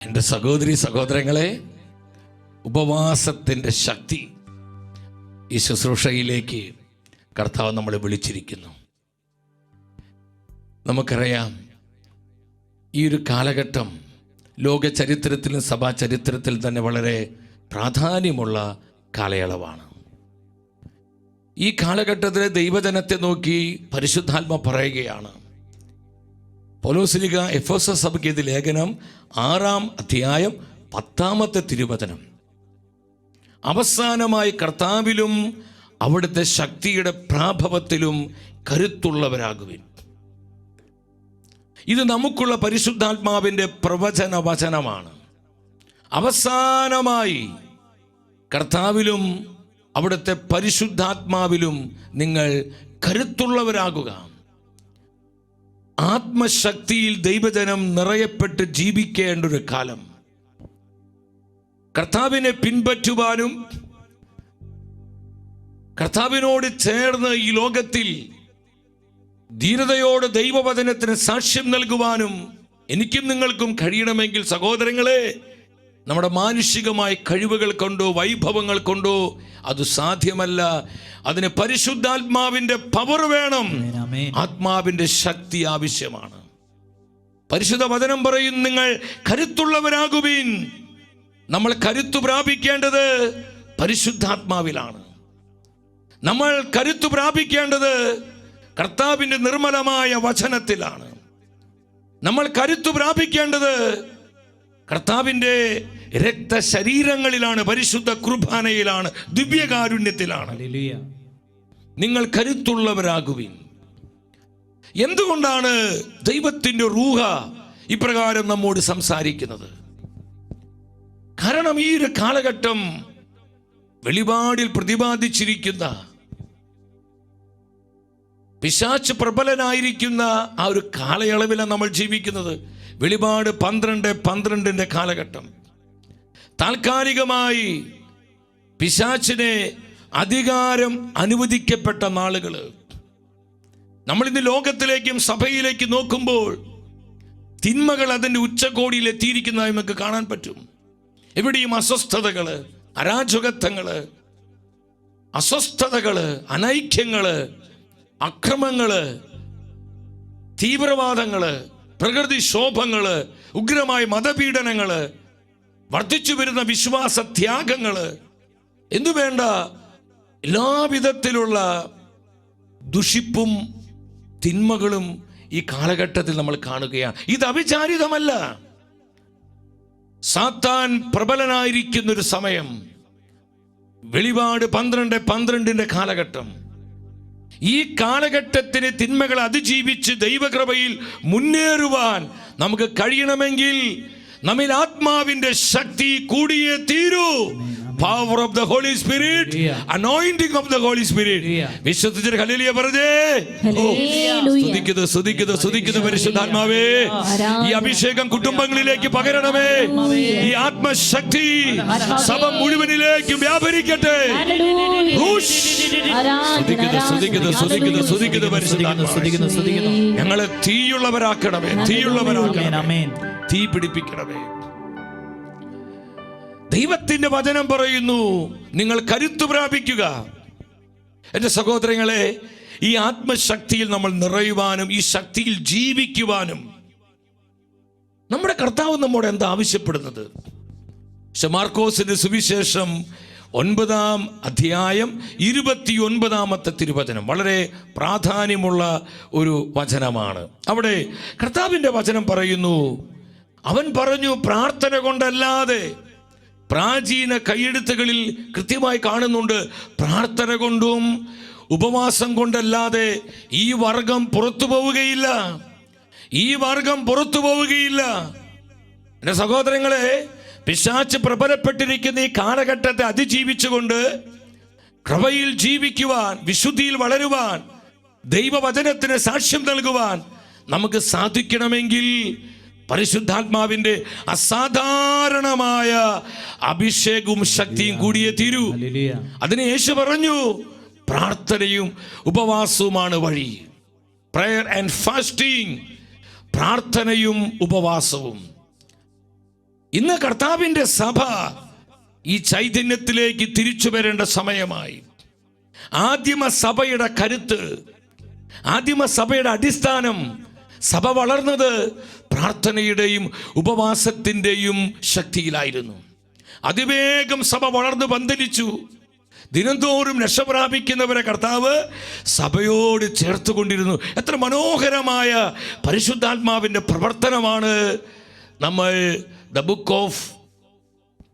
എൻ്റെ സഹോദരി സഹോദരങ്ങളെ, ഉപവാസത്തിൻ്റെ ശക്തി ഈ ശുശ്രൂഷയിലേക്ക് കർത്താവ് നമ്മളെ വിളിച്ചിരിക്കുന്നു. നമുക്കറിയാം, ഈ ഒരു കാലഘട്ടം ലോക ചരിത്രത്തിലും സഭാ ചരിത്രത്തിൽ തന്നെ വളരെ പ്രാധാന്യമുള്ള കാലയളവാണ്. ഈ കാലഘട്ടത്തിലെ ദൈവജനത്തെ നോക്കി പരിശുദ്ധാത്മ പറയുകയാണ്. പൗലോസ്ലീഹ എഫെസോസ് സഭയ്ക്ക് എഴുതിയ ലേഖനം 6-ാം അധ്യായം 10-ാമത്തെ തിരുവചനം, അവസാനമായി കർത്താവിലും അവിടുത്തെ ശക്തിയുടെ പ്രാഭവത്തിലും കരുത്തുള്ളവരാകുവിൻ. ഇത് നമുക്കുള്ള പരിശുദ്ധാത്മാവിൻ്റെ പ്രവചന വചനമാണ്. അവസാനമായി കർത്താവിലും അവിടുത്തെ പരിശുദ്ധാത്മാവിലും നിങ്ങൾ കരുത്തുള്ളവരാകുക. ആത്മശക്തിയിൽ ദൈവജനം നിറയപ്പെട്ട് ജീവിക്കേണ്ട ഒരു കാലം. കർത്താവിനെ പിൻപറ്റുവാനും കർത്താവിനോട് ചേർന്ന് ഈ ലോകത്തിൽ ധീരതയോടെ ദൈവവചനത്തിന് സാക്ഷ്യം നൽകുവാനും എനിക്കും നിങ്ങൾക്കും കഴിയണമെങ്കിൽ സഹോദരങ്ങളെ, നമ്മുടെ മാനുഷികമായ കഴിവുകൾ കൊണ്ടോ വൈഭവങ്ങൾ കൊണ്ടോ അത് സാധ്യമല്ല. അതിന് പരിശുദ്ധാത്മാവിൻ്റെ പവർ വേണം, ആത്മാവിൻ്റെ ശക്തി ആവശ്യമാണ്. പരിശുദ്ധ വചനം പറയും, നിങ്ങൾ കരുത്തുള്ളവരാകുവിൻ. നമ്മൾ കരുത്തു പ്രാപിക്കേണ്ടത് പരിശുദ്ധാത്മാവിലാണ്. നമ്മൾ കരുത്തു പ്രാപിക്കേണ്ടത് കർത്താവിൻ്റെ നിർമ്മലമായ വചനത്തിലാണ്. നമ്മൾ കരുത്തു പ്രാപിക്കേണ്ടത് കർത്താവിൻ്റെ രക്തശരീരങ്ങളിലാണ്, പരിശുദ്ധ കുർബാനയിലാണ്, ദിവ്യകാരുണ്യത്തിലാണ്. നിങ്ങൾ കരുത്തുള്ളവരാകുവിൻ. എന്തുകൊണ്ടാണ് ദൈവത്തിൻ്റെ റൂഹ ഇപ്രകാരം നമ്മോട് സംസാരിക്കുന്നത്? കാരണം ഈ ഒരു കാലഘട്ടം വെളിപാടിൽ പ്രതിപാദിച്ചിരിക്കുന്ന പിശാച് പ്രബലനായിരിക്കുന്ന ആ ഒരു കാലയളവിലാണ് നമ്മൾ ജീവിക്കുന്നത്. വെളിപാട് 12:12 കാലഘട്ടം. താൽക്കാലികമായി പിശാചിനെ അധികാരം അനുവദിക്കപ്പെട്ട നാളുകൾ. നമ്മളിന്ന് ലോകത്തിലേക്കും സഭയിലേക്കും നോക്കുമ്പോൾ തിന്മകൾ അതിൻ്റെ ഉച്ചകോടിയിൽ എത്തിയിരിക്കുന്നതായി നമുക്ക് കാണാൻ പറ്റും. എവിടെയും അസ്വസ്ഥതകള്, അരാജകത്വങ്ങള്, അസ്വസ്ഥതകള്, അനൈക്യങ്ങള്, അക്രമങ്ങള്, തീവ്രവാദങ്ങള്, പ്രകൃതിക്ഷോഭങ്ങള്, ഉഗ്രമായ മതപീഡനങ്ങള്, വർദ്ധിച്ചു വരുന്ന വിശ്വാസ ത്യാഗങ്ങള്, എന്തുവേണ്ട എല്ലാവിധത്തിലുള്ള ദുഷിപ്പും തിന്മകളും ഈ കാലഘട്ടത്തിൽ നമ്മൾ കാണുകയാണ്. ഇത് അവിചാരിതമല്ല. സാത്താൻ പ്രബലനായിരിക്കുന്നൊരു സമയം. വെളിപാട് 12:12 കാലഘട്ടം. ഈ കാലഘട്ടത്തിന് തിന്മകളെ അതിജീവിച്ച് ദൈവകൃപയിൽ മുന്നേറുവാൻ നമുക്ക് കഴിയണമെങ്കിൽ നമ്മിൽ ആത്മാവിന്റെ ശക്തി കൂടിയേ തീരൂ. Power of the Holy Spirit, anointing of the Holy Spirit. വിശ്വസിച്ച് ഹല്ലേലൂയ പറഞ്ഞേ. സ്തുതിക്കുന്നു പരിശുദ്ധാത്മാവേ. ഈ അഭിഷേകം കുടുംബങ്ങളിലേക്ക് പകരണമേ. ഈ ആത്മശക്തി സഭ മുഴുവനിലേക്ക് വ്യാപരിക്കട്ടെ. സ്തുതിക്കുന്നു പരിശുദ്ധാത്മാവേ. ഞങ്ങളെ തീയുള്ളവരാക്കണമേ, തീയുള്ളവരാക്കണമേ, തീ പിടിപ്പിക്കണമേ. ദൈവത്തിന്റെ വചനം പറയുന്നു, നിങ്ങൾ കരുത്തു പ്രാപിക്കുക. എൻ്റെ സഹോദരങ്ങളെ, ഈ ആത്മശക്തിയിൽ നമ്മൾ നിറയുവാനും ഈ ശക്തിയിൽ ജീവിക്കുവാനും നമ്മുടെ കർത്താവ് നമ്മോട് എന്താ ആവശ്യപ്പെടുന്നത്? മാർക്കോസിന്റെ സുവിശേഷം 9-ാം അധ്യായം 29-ാമത്തെ തിരുവചനം വളരെ പ്രാധാന്യമുള്ള ഒരു വചനമാണ്. അവിടെ കർത്താവിന്റെ വചനം പറയുന്നു, അവൻ പറഞ്ഞു, പ്രാർത്ഥന കൊണ്ടല്ലാതെ, പ്രാചീന കൈയെഴുത്തുകളിൽ കൃത്യമായി കാണുന്നുണ്ട്, പ്രാർത്ഥന കൊണ്ടും ഉപവാസം കൊണ്ടല്ലാതെ ഈ വർഗം പുറത്തു പോവുകയില്ല, ഈ വർഗം പുറത്തു പോവുകയില്ല. എൻ്റെ സഹോദരങ്ങളെ, പിശാച് പ്രബലപ്പെട്ടിരിക്കുന്ന ഈ കാലഘട്ടത്തെ അതിജീവിച്ചുകൊണ്ട് കൃപയിൽ ജീവിക്കുവാൻ, വിശുദ്ധിയിൽ വളരുവാൻ, ദൈവവചനത്തിന് സാക്ഷ്യം നൽകുവാൻ നമുക്ക് സാധിക്കണമെങ്കിൽ പരിശുദ്ധാത്മാവിന്റെ അസാധാരണമായ അഭിഷേകവും ശക്തിയും കൂടിയേ തീരൂ. അതിന് യേശു പറഞ്ഞു, പ്രാർത്ഥനയും ഉപവാസവുമാണ് വഴി. പ്രയർ ആൻഡ് ഫാസ്റ്റിംഗ്, പ്രാർത്ഥനയും ഉപവാസവും. ഇന്ന് കർത്താവിൻ്റെ സഭ ഈ ചൈതന്യത്തിലേക്ക് തിരിച്ചു വരേണ്ട സമയമായി. ആദിമ സഭയുടെ കരുത്ത്, ആദിമ സഭയുടെ അടിസ്ഥാനം, സഭ വളർന്നത് പ്രാർത്ഥനയുടെയും ഉപവാസത്തിൻ്റെയും ശക്തിയിലായിരുന്നു. അതിവേഗം സഭ വളർന്നു പന്തലിച്ചു. ദിനംതോറും രക്ഷ പ്രാപിക്കുന്നവരെ കർത്താവ് സഭയോട് ചേർത്തുകൊണ്ടിരുന്നു. എത്ര മനോഹരമായ പരിശുദ്ധാത്മാവിൻ്റെ പ്രവർത്തനമാണ് നമ്മൾ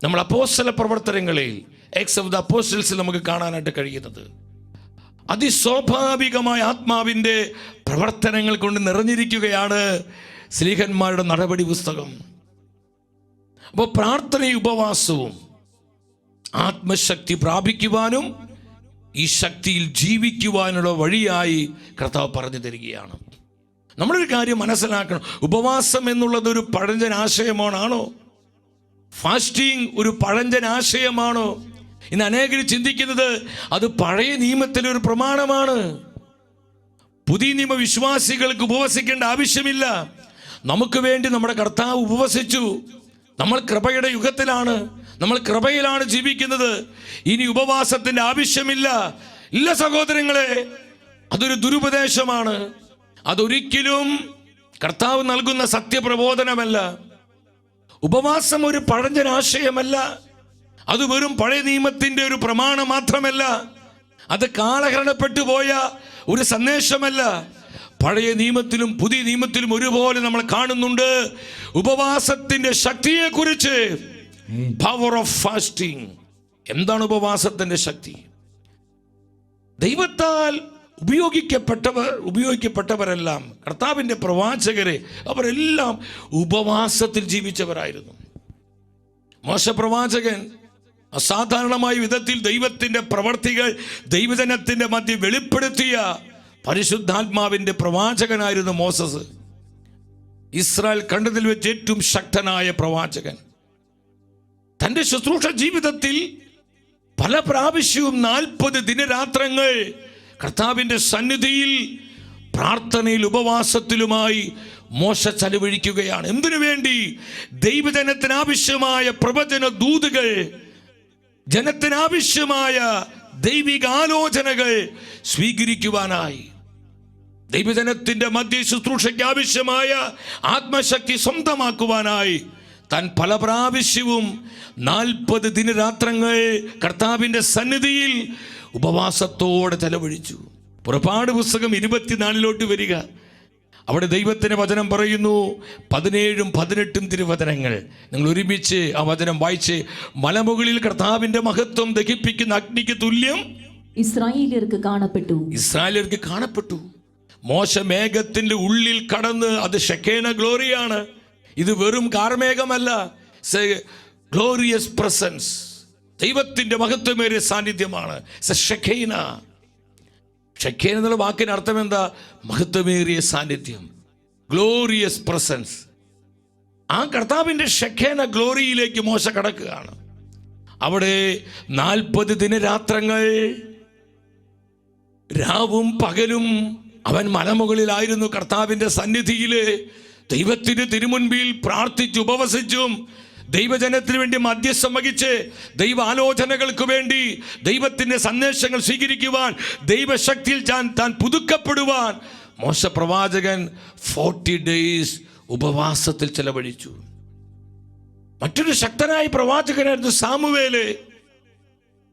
നമ്മൾ അപ്പോസ്തല പ്രവർത്തനങ്ങളിൽ എക്സ് ഓഫ് ദ അപ്പോസ്റ്റൽസിൽ നമുക്ക് കാണാനായിട്ട് കഴിയുന്നത്. അതിസ്വാഭാവികമായ ആത്മാവിൻ്റെ പ്രവർത്തനങ്ങൾ കൊണ്ട് നിറഞ്ഞിരിക്കുകയാണ് സ്ലീഹന്മാരുടെ നടപടി പുസ്തകം. അപ്പോൾ പ്രാർത്ഥനയും ഉപവാസവും ആത്മശക്തി പ്രാപിക്കുവാനും ഈ ശക്തിയിൽ ജീവിക്കുവാനുള്ള വഴിയായി കർത്താവ് പറഞ്ഞു തരികയാണ്. നമ്മളൊരു കാര്യം മനസ്സിലാക്കണം. ഉപവാസം എന്നുള്ളത് ഒരു പഴഞ്ചൻ ആശയമാണോ? ഫാസ്റ്റിംഗ് ഒരു പഴഞ്ചൻ ആശയമാണോ? ഇന്ന് അനേകർ ചിന്തിക്കുന്നത് അത് പഴയ നിയമത്തിലെ ഒരു പ്രമാണമാണ്. പുതിയ നിയമ വിശ്വാസികൾക്ക് ഉപവസിക്കേണ്ട ആവശ്യമില്ല. നമുക്ക് വേണ്ടി നമ്മുടെ കർത്താവ് ഉപവസിച്ചു. നമ്മൾ കൃപയുടെ യുഗത്തിലാണ്, നമ്മൾ കൃപയിലാണ് ജീവിക്കുന്നത്. ഇനി ഉപവാസത്തിൻ്റെ ആവശ്യമില്ല. ഇല്ല സഹോദരങ്ങളെ, അതൊരു ദുരുപദേശമാണ്. അതൊരിക്കലും കർത്താവ് നൽകുന്ന സത്യപ്രബോധനമല്ല. ഉപവാസം ഒരു പഴഞ്ചൻ ആശയമല്ല. അത് വെറും പഴയ നിയമത്തിൻ്റെ ഒരു പ്രമാണം മാത്രമല്ല. അത് കാലഹരണപ്പെട്ടു പോയ ഒരു സന്ദേശമല്ല. പഴയ നിയമത്തിലും പുതിയ നിയമത്തിലും ഒരുപോലെ നമ്മൾ കാണുന്നുണ്ട് ഉപവാസത്തിൻ്റെ ശക്തിയെക്കുറിച്ച്. Power of fasting. എന്താണ് ഉപവാസത്തിൻ്റെ ശക്തി? ദൈവത്താൽ ഉപയോഗിക്കപ്പെട്ടവരെല്ലാം, കർത്താവിൻ്റെ പ്രവാചകരെ, അവരെല്ലാം ഉപവാസത്തിൽ ജീവിച്ചവരായിരുന്നു. മോശ പ്രവാചകൻ അസാധാരണമായ വിധത്തിൽ ദൈവത്തിൻ്റെ പ്രവർത്തികൾ ദൈവജനത്തിൻ്റെ മധ്യ വെളിപ്പെടുത്തിയ പരിശുദ്ധാത്മാവിൻ്റെ പ്രവാചകനായിരുന്നു മോസസ്. ഇസ്രായേൽ കണ്ടതിൽ വെച്ച് ഏറ്റവും ശക്തനായ പ്രവാചകൻ. തൻ്റെ ശുശ്രൂഷ ജീവിതത്തിൽ പല പ്രാവശ്യവും 40 ദിനരാത്രങ്ങൾ കർത്താവിൻ്റെ സന്നിധിയിൽ പ്രാർത്ഥനയിൽ ഉപവാസത്തിലുമായി മോശ ചെലവഴിക്കുകയാണ്. എന്തിനു വേണ്ടി? ദൈവജനത്തിന് ആവശ്യമായ പ്രവചന ദൂതുകൾ, ജനത്തിനാവശ്യമായ ദൈവിക ആലോചനകൾ സ്വീകരിക്കുവാനായി, ദൈവജനത്തിൻ്റെ മധ്യ ശുശ്രൂഷയ്ക്ക് ആവശ്യമായ ആത്മശക്തി സ്വന്തമാക്കുവാനായി താൻ പല പ്രാവശ്യവും 40 ദിനരാത്രങ്ങൾ കർത്താവിൻ്റെ സന്നിധിയിൽ ഉപവാസത്തോടെ ചെലവഴിച്ചു. പുറപ്പാട് പുസ്തകം 24 വരിക. അവിടെ ദൈവത്തിൻ്റെ വചനം പറയുന്നു. 17ഉം 18ഉം തിരുവചനങ്ങൾ നിങ്ങൾ ഒരുമിച്ച് ആ വചനം വായിച്ച്. മലമുകളിൽ കർത്താവിൻ്റെ മഹത്വം ദഹിപ്പിക്കുന്ന അഗ്നിക്ക് തുല്യം ഇസ്രായേലിയർക്ക് കാണപ്പെട്ടു. മോശ മേഘത്തിൻ്റെ ഉള്ളിൽ കടന്ന്, അത് ഷെക്കേന ഗ്ലോറിയാണ്. ഇത് വെറും കാർമേഘമല്ല, ഗ്ലോറിയസ് പ്രസൻസ്. ദൈവത്തിൻ്റെ മഹത്വമേറിയ സാന്നിധ്യമാണ് ഷെക്കേന. ഷെക്കേന എന്നുള്ള വാക്കിന് അർത്ഥം എന്താ? മഹത്വമേറിയ സാന്നിധ്യം, ഗ്ലോറിയസ് പ്രസൻസ്. ആ കർത്താവിൻ്റെ ഷെക്കേന ഗ്ലോറിയിലേക്ക് മോശ കടക്കുകയാണ്. അവിടെ 40 ദിനരാത്രങ്ങൾ രാവും പകലും അവൻ മലമുകളിലായിരുന്നു. കർത്താവിൻ്റെ സന്നിധിയിൽ ദൈവത്തിൻ്റെ തിരുമുൻപിൽ പ്രാർത്ഥിച്ചു ഉപവസിച്ചും ദൈവജനത്തിന് വേണ്ടി മധ്യസ്ഥം വഹിച്ച് ദൈവാലോചനകൾക്ക് വേണ്ടി ദൈവത്തിൻ്റെ സന്ദേശങ്ങൾ സ്വീകരിക്കുവാൻ, ദൈവശക്തിയിൽ താൻ പുതുക്കപ്പെടുവാൻ മോശ പ്രവാചകൻ 40 days ഉപവാസത്തിൽ ചെലവഴിച്ചു. മറ്റൊരു ശക്തനായ പ്രവാചകനായിരുന്നു സാമുവേല്.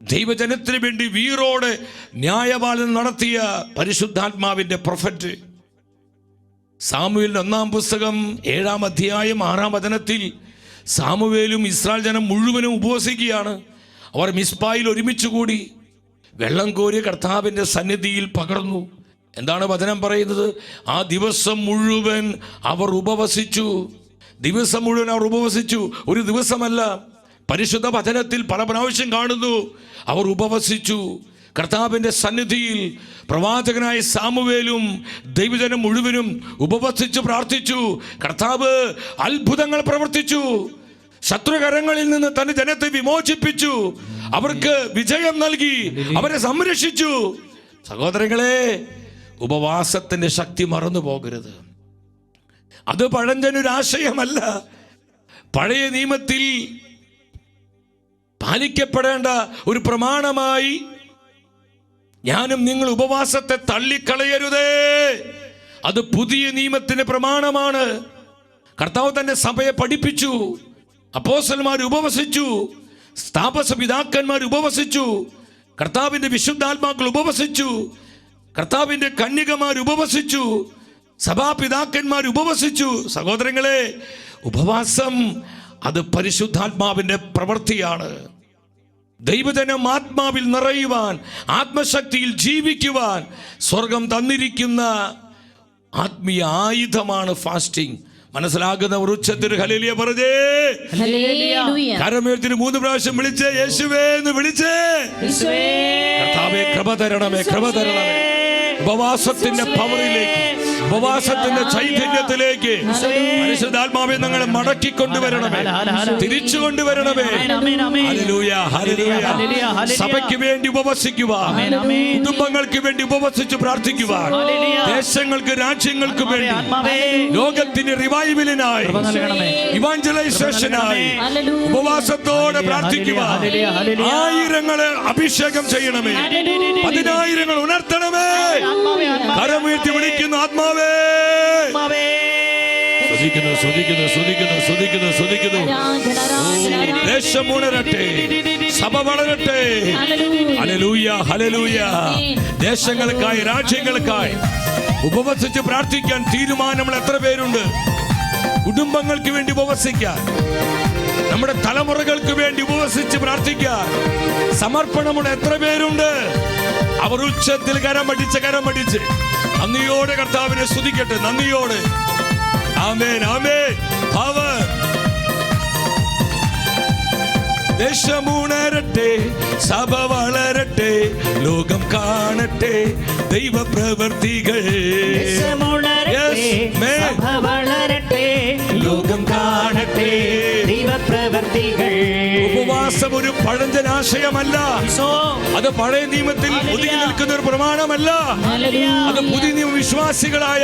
ദൈവജനത്തിന് വേണ്ടി വീറോടെ ന്യായപാലനം നടത്തിയ പരിശുദ്ധാത്മാവിൻ്റെ പ്രൊഫറ്റ്. സാമുവേലിന്റെ 1-ാം പുസ്തകം 7-ാം അധ്യായം 6-ാം വചനത്തിൽ സാമുവേലും ഇസ്രായേൽ ജനം മുഴുവനും ഉപവസിക്കുകയാണ്. അവർ മിസ്പായിൽ ഒരുമിച്ച് കൂടി വെള്ളം കോരി കർത്താവിൻ്റെ സന്നിധിയിൽ പകർന്നു. എന്താണ് വചനം പറയുന്നത്? ആ ദിവസം മുഴുവൻ അവർ ഉപവസിച്ചു. ഒരു ദിവസമല്ല, പരിശുദ്ധ വചനത്തിൽ പല പ്രാവശ്യം കാണുന്നു അവർ ഉപവസിച്ചു. കർത്താവിൻ്റെ സന്നിധിയിൽ പ്രവാചകനായ സാമുവേലും ദൈവജനം മുഴുവനും ഉപവസിച്ച് പ്രാർത്ഥിച്ചു. കർത്താവ് അത്ഭുതങ്ങൾ പ്രവർത്തിച്ചു. ശത്രുകരങ്ങളിൽ നിന്ന് തന്റെ ജനത്തെ വിമോചിപ്പിച്ചു. അവർക്ക് വിജയം നൽകി, അവരെ സംരക്ഷിച്ചു. സഹോദരങ്ങളെ, ഉപവാസത്തിന്റെ ശക്തി മറന്നു പോകരുത്. അത് പഴഞ്ചനൊരാശയമല്ല. പഴയ നിയമത്തിൽ പാലിക്കപ്പെടേണ്ട ഒരു പ്രമാണമായി ഞാനും നിങ്ങൾ ഉപവാസത്തെ തള്ളിക്കളയരുതേ. അത് പുതിയ നിയമത്തിന്റെ പ്രമാണമാണ്. കർത്താവ് തന്റെ സഭയെ പഠിപ്പിച്ചു. അപ്പോസ്തലന്മാർ ഉപവസിച്ചു, സ്ഥാപക പിതാക്കന്മാർ ഉപവസിച്ചു, കർത്താവിന്റെ വിശുദ്ധാത്മാക്കൾ ഉപവസിച്ചു, കർത്താവിന്റെ കന്യകമാർ ഉപവസിച്ചു, സഭാപിതാക്കന്മാർ ഉപവസിച്ചു. സഹോദരങ്ങളെ, ഉപവാസം അത് പരിശുദ്ധാത്മാവിന്റെ പ്രവൃത്തിയാണ്. ദൈവജനം ആത്മാവിൽ നിറയുവാൻ, ആത്മശക്തിയിൽ ജീവിക്കുവാൻ സ്വർഗം തന്നിരിക്കുന്ന ആത്മീയ ആയുധമാണ് ഫാസ്റ്റിംഗ്. മനസ്സിലാകുന്നവർ ഉച്ചത്തിൽ ഹല്ലേലൂയ പറഞ്ഞേ. കരമുയർത്തി 3 പ്രാവശ്യം വിളിച്ചേ, യേശുവേ എന്ന് വിളിച്ചേ. കർത്താവേ കൃപ തരണമേ, കൃപ തരണമേ. ഉപവാസത്തിന്റെ പവറിലേക്ക്, ഉപവാസത്തിന്റെ ചൈതന്യത്തിലേക്ക് പരിശുദ്ധാത്മാവെ ഞങ്ങളെ മടക്കി കൊണ്ടുവരണമേ, തിരിച്ചു കൊണ്ടുവരണമേ. Hallelujah, hallelujah. സഭയ്ക്ക് വേണ്ടി ഉപവസിക്കുവാൻ, കുടുംബങ്ങൾക്ക് വേണ്ടി ഉപവസിച്ച് പ്രാർത്ഥിക്കുവാൻ, ദേശങ്ങൾക്ക് രാജ്യങ്ങൾക്ക് വേണ്ടി, ലോകത്തിന് റിവൈവലിനായി, ഇവാഞ്ചലൈസേഷനായി ഉപവാസത്തോടെ പ്രാർത്ഥിക്കുവാൻ ആയിരങ്ങളെ അഭിഷേകം ചെയ്യണമേ, 10,000 ഉണർത്തണമേ. കരമുയർത്തി വിളിക്കുന്നു ആത്മാവേ. സ്തുതിക്കുന്നു, സ്തുതിക്കുന്നു, സ്തുതിക്കുന്നു, സ്തുതിക്കുന്നു, സ്തുതിക്കുന്നു. ദേശം ഉണരട്ടെ, സഭ വളരട്ടെ. Hallelujah, hallelujah. ദേശങ്ങൾക്കായി, രാജ്യങ്ങൾക്കായി ഉപവസിച്ച് പ്രാർത്ഥിക്കാൻ തീരുമാനമുള്ള എത്ര പേരുണ്ട്? കുടുംബങ്ങൾക്ക് വേണ്ടി ഉപവസിക്കാൻ, നമ്മുടെ തലമുറകൾക്ക് വേണ്ടി ഉപവസിച്ച് പ്രാർത്ഥിക്കാൻ സമർപ്പണമുള്ള എത്ര പേരുണ്ട്? അവർ ഉച്ചത്തിൽ കരം പഠിച്ച് നന്ദിയോടെ കർത്താവിനെ സ്തുതിക്കട്ടെ, നന്ദിയോടെ. ആമേൻ, ആമേൻ. പവർ. ദേശമുണരട്ടെ, സഭ വളരട്ടെ, ലോകം കാണട്ടെ ദൈവപ്രവൃത്തികൾ. ലോകം കാണട്ടെ ദൈവപ്രവൃത്തികൾ. ഉപവാസം ഒരു പഴഞ്ചനാശയമല്ല, അത് പഴയ നിയമത്തിൽ ഒതുങ്ങി നിൽക്കുന്ന ഒരു പ്രമാണമല്ല, അത് പുതിയ നിയമ വിശ്വാസികളായ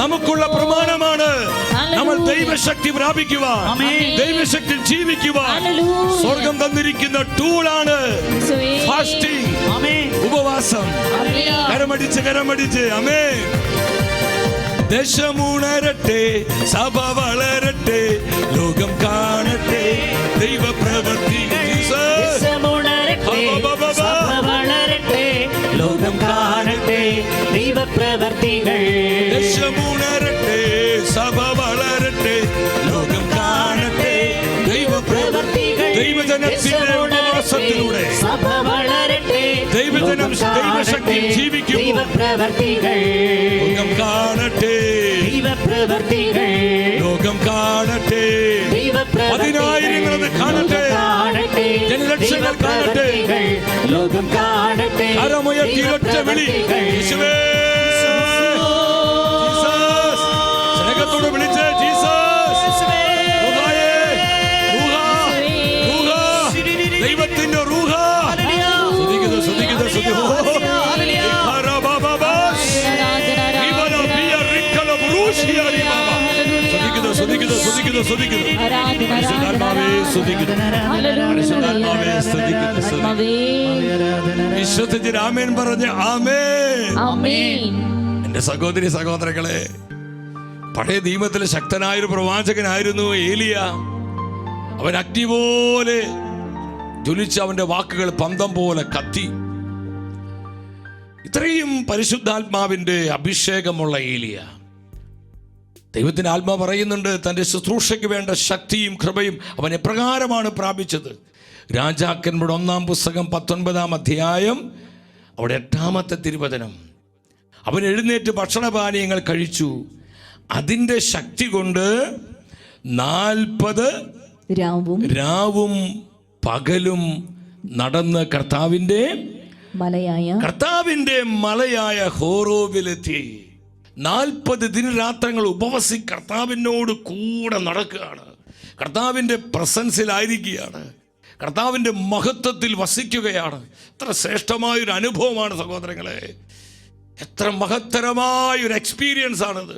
നമുക്കുള്ള പ്രമാണമാണ്. നമ്മൾ ദൈവശക്തി പ്രാപിക്കുവാൻ, ദൈവശക്തി ജീവിക്കുവാൻ സ്വർഗം തന്നിരിക്കുന്ന ടൂളാണ് ഫാസ്റ്റിംഗ്, ഉപവാസം. കരമടിച്ച് അമേ. ദേശമുണരട്ടെ, സഭ വളരട്ടെ, ലോകം കാണട്ടെ ദൈവപ്രവൃത്തികൾ. ലോകം കാണട്ടെ ദൈവപ്രവൃത്തികൾ. ദേശമുണരട്ടെ, സഭ വളരട്ടെ, ലോകം കാണട്ടെ ദൈവപ്രവൃത്തികൾ. ദൈവജനത്തിന്റെ ഉപവാസത്തിലൂടെ സഭ വളരട്ടെ, ദൈവജനം ദൈവശക്തി ജീവിക്കും. ലോകം കാണട്ടെ ദൈവപ്രവൃത്തികൾ. ലോകം കാണട്ടെ, 10,000 കാണട്ടെ, ജനലക്ഷങ്ങൾ കാണട്ടെ. ലോകം കാണട്ടെ. കരമുയർത്തി ഒറ്റ വിളി, യേശുവേ. സ്നേഹത്തോടെ വിളിച്ച് ജീസസ്. ദൈവത്തിന്റെ റൂഹ. സ്തുതിക്കുന്നു, സ്തുതിക്കുന്നു, സ്തുതിക്കുന്നു. വിശ്വസിച്ച് ആമേൻ പറഞ്ഞ് ആമേൻ. എന്റെ സഹോദരി സഹോദരങ്ങളെ, പഴയ നിയമത്തിലെ ശക്തനായൊരു പ്രവാചകനായിരുന്നു ഏലിയ. അവൻ അഗ്നി പോലെ ജ്വലിച്ച് അവന്റെ വാക്കുകൾ പന്തം പോലെ കത്തി. ഇത്രയും പരിശുദ്ധാത്മാവിന്റെ അഭിഷേകമുള്ള ഏലിയ, ദൈവത്തിന്റെ ആത്മാവ് പറയുന്നുണ്ട്, തൻ്റെ ശുശ്രൂഷയ്ക്ക് വേണ്ട ശക്തിയും കൃപയും അവൻ എപ്രകാരമാണ് പ്രാപിച്ചത്. രാജാക്കന്മാരുടെ 1-ാം പുസ്തകം 19-ാം അധ്യായം, അവിടെ 8-ാമത്തെ തിരുവചനം. അവൻ എഴുന്നേറ്റ് ഭക്ഷണപാനീയങ്ങൾ കഴിച്ചു, അതിൻ്റെ ശക്തി കൊണ്ട് 40 രാവും പകലും നടന്ന് കർത്താവിൻ്റെ മലയായ ഹോറോബിലെത്തി. 40 ദിനരാത്രങ്ങൾ ഉപവസി കർത്താവിനോട് കൂടെ നടക്കുകയാണ്, കർത്താവിൻ്റെ പ്രസൻസിലായിരിക്കുകയാണ്, കർത്താവിൻ്റെ മഹത്വത്തിൽ വസിക്കുകയാണ്. എത്ര ശ്രേഷ്ഠമായൊരു അനുഭവമാണ് സഹോദരങ്ങളെ, എത്ര മഹത്തരമായൊരു എക്സ്പീരിയൻസ് ആണത്.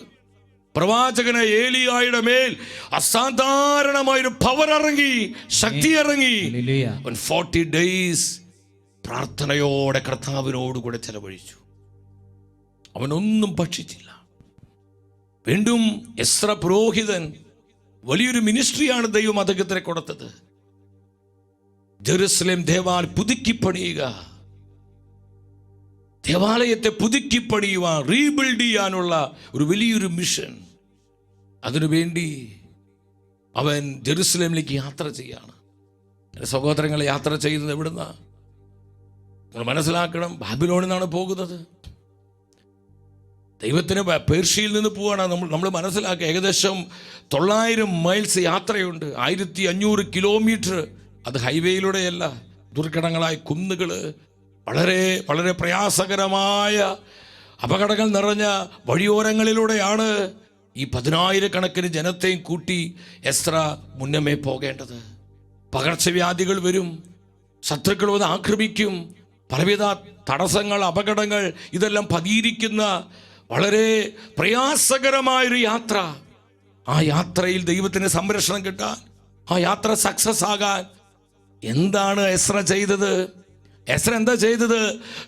പ്രവാചകന ഏലിയായുടെ മേൽ അസാധാരണമായൊരു പവർ ഇറങ്ങി, ശക്തി ഇറങ്ങി. 40 days പ്രാർത്ഥനയോടെ കർത്താവിനോടുകൂടെ ചെലവഴിച്ചു. അവനൊന്നും ഭക്ഷിച്ചില്ല. വീണ്ടും എസ്ര പുരോഹിതൻ, വലിയൊരു മിനിസ്ട്രിയാണ് ദൈവം അദ്ദേഹത്തിന് കൊടുത്തത്. ജെറുസലേം ദേവാലയം പുതുക്കിപ്പണിയുക, ദേവാലയത്തെ പുതുക്കിപ്പണിയുവാൻ, റീബിൽഡ് ചെയ്യാനുള്ള ഒരു വലിയൊരു മിഷൻ. അതിനുവേണ്ടി അവൻ ജെറുസലേമിലേക്ക് യാത്ര ചെയ്യാണ്. എൻ്റെ സഹോദരങ്ങളെ, യാത്ര ചെയ്യുന്നത് എവിടുന്നാ? നിങ്ങൾ മനസ്സിലാക്കണം, ബാബിലോണിൽ നിന്നാണ് പോകുന്നത്. ദൈവത്തിന് പേർഷ്യയിൽ നിന്ന് പോവാണ്. നമ്മൾ മനസ്സിലാക്കുക, ഏകദേശം 900 മൈൽസ് യാത്രയുണ്ട്, 1500 കിലോമീറ്റർ. അത് ഹൈവേയിലൂടെയല്ല, ദുർഘടങ്ങളായ കുന്നുകൾ, വളരെ വളരെ പ്രയാസകരമായ അപകടങ്ങൾ നിറഞ്ഞ വഴിയോരങ്ങളിലൂടെയാണ് ഈ 10,000 ജനത്തെയും കൂട്ടി എസ്ര മുന്നമേ പോകേണ്ടത്. പകർച്ചവ്യാധികൾ വരും, ശത്രുക്കൾ വന്ന് ആക്രമിക്കും, പലവിധ തടസ്സങ്ങൾ, അപകടങ്ങൾ, ഇതെല്ലാം പതിയിരിക്കുന്ന വളരെ പ്രയാസകരമായൊരു യാത്ര. ആ യാത്രയിൽ ദൈവത്തിന് സംരക്ഷണം കിട്ടാൻ, ആ യാത്ര സക്സസ് ആകാൻ എന്താണ് എസ്ര ചെയ്തത്? എസ്ര എന്താ ചെയ്തത്?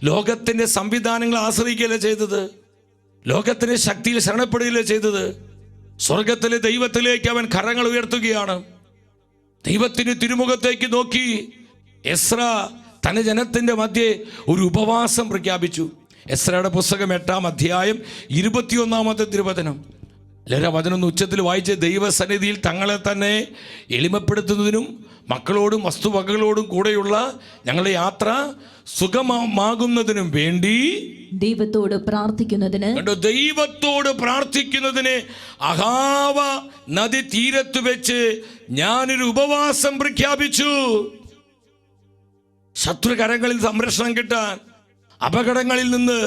ലോകത്തിൻ്റെ സംവിധാനങ്ങൾ ആശ്രയിക്കുകയല്ല ചെയ്തത്, ലോകത്തിൻ്റെ ശക്തിയിൽ ശരണപ്പെടുകയല്ല ചെയ്തത്. സ്വർഗത്തിലെ ദൈവത്തിലേക്ക് അവൻ കരങ്ങൾ ഉയർത്തുകയാണ്. ദൈവത്തിന് തിരുമുഖത്തേക്ക് നോക്കി എസ്ര തൻ്റെ ജനത്തിൻ്റെ മധ്യേ ഒരു ഉപവാസം പ്രഖ്യാപിച്ചു. എസ്രയുടെ പുസ്തകം 8-ാം അധ്യായം 21-ാമത്തെ തിരുവചനം. എല്ലാവരും വചനം ഉച്ചത്തിൽ വായിച്ച്, ദൈവസന്നിധിയിൽ തങ്ങളെ തന്നെ എളിമപ്പെടുത്തുന്നതിനും മക്കളോടും വസ്തുവകകളോടും കൂടെയുള്ള ഞങ്ങളുടെ യാത്ര സുഗമമാകുന്നതിനും വേണ്ടി ദൈവത്തോട് പ്രാർത്ഥിക്കുന്നതിന് അഹാവ നദി തീരത്ത് വെച്ച് ഞാനൊരു ഉപവാസം പ്രഖ്യാപിച്ചു. ശത്രുകരങ്ങളിൽ സംരക്ഷണം കിട്ടാൻ, അപകടങ്ങളിൽ നിന്ന്,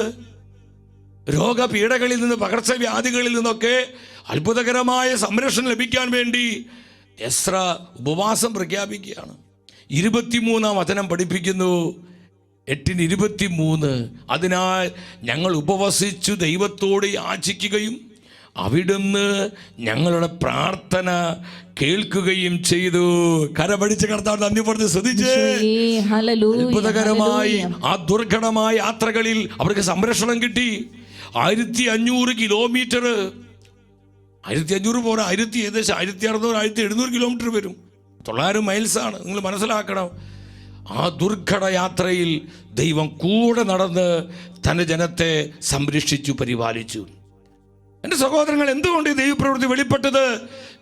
രോഗപീഠകളിൽ നിന്ന്, പകർച്ചവ്യാധികളിൽ നിന്നൊക്കെ അത്ഭുതകരമായ സംരക്ഷണം ലഭിക്കാൻ വേണ്ടി എസ്ര ഉപവാസം പ്രഖ്യാപിക്കുകയാണ്. 23-ാം വചനം പഠിപ്പിക്കുന്നു, 8:23, അതിനാൽ ഞങ്ങൾ ഉപവസിച്ചു ദൈവത്തോട് യാചിക്കുകയും അവിടുന്ന് ഞങ്ങളുടെ പ്രാർത്ഥന കേൾക്കുകയും ചെയ്തു. കരപടിച്ച് കർത്താവ് നന്ദി പറഞ്ഞ് ശ്രദ്ധിച്ചേ. അത്ഭുതകരമായി ആ ദുർഘടമായ യാത്രകളിൽ അവർക്ക് സംരക്ഷണം കിട്ടി. 1500 കിലോമീറ്റർ, 1500 പോരാ, ഏകദേശം 1600-1700 കിലോമീറ്റർ വരും. 900 മൈൽസാണ്. നിങ്ങൾ മനസ്സിലാക്കണം, ആ ദുർഘട യാത്രയിൽ ദൈവം കൂടെ നടന്ന് തൻ്റെ ജനത്തെ സംരക്ഷിച്ചു, പരിപാലിച്ചു. എൻ്റെ സഹോദരങ്ങൾ, എന്തുകൊണ്ട് ഈ ദൈവപ്രവൃത്തി വെളിപ്പെട്ടത്?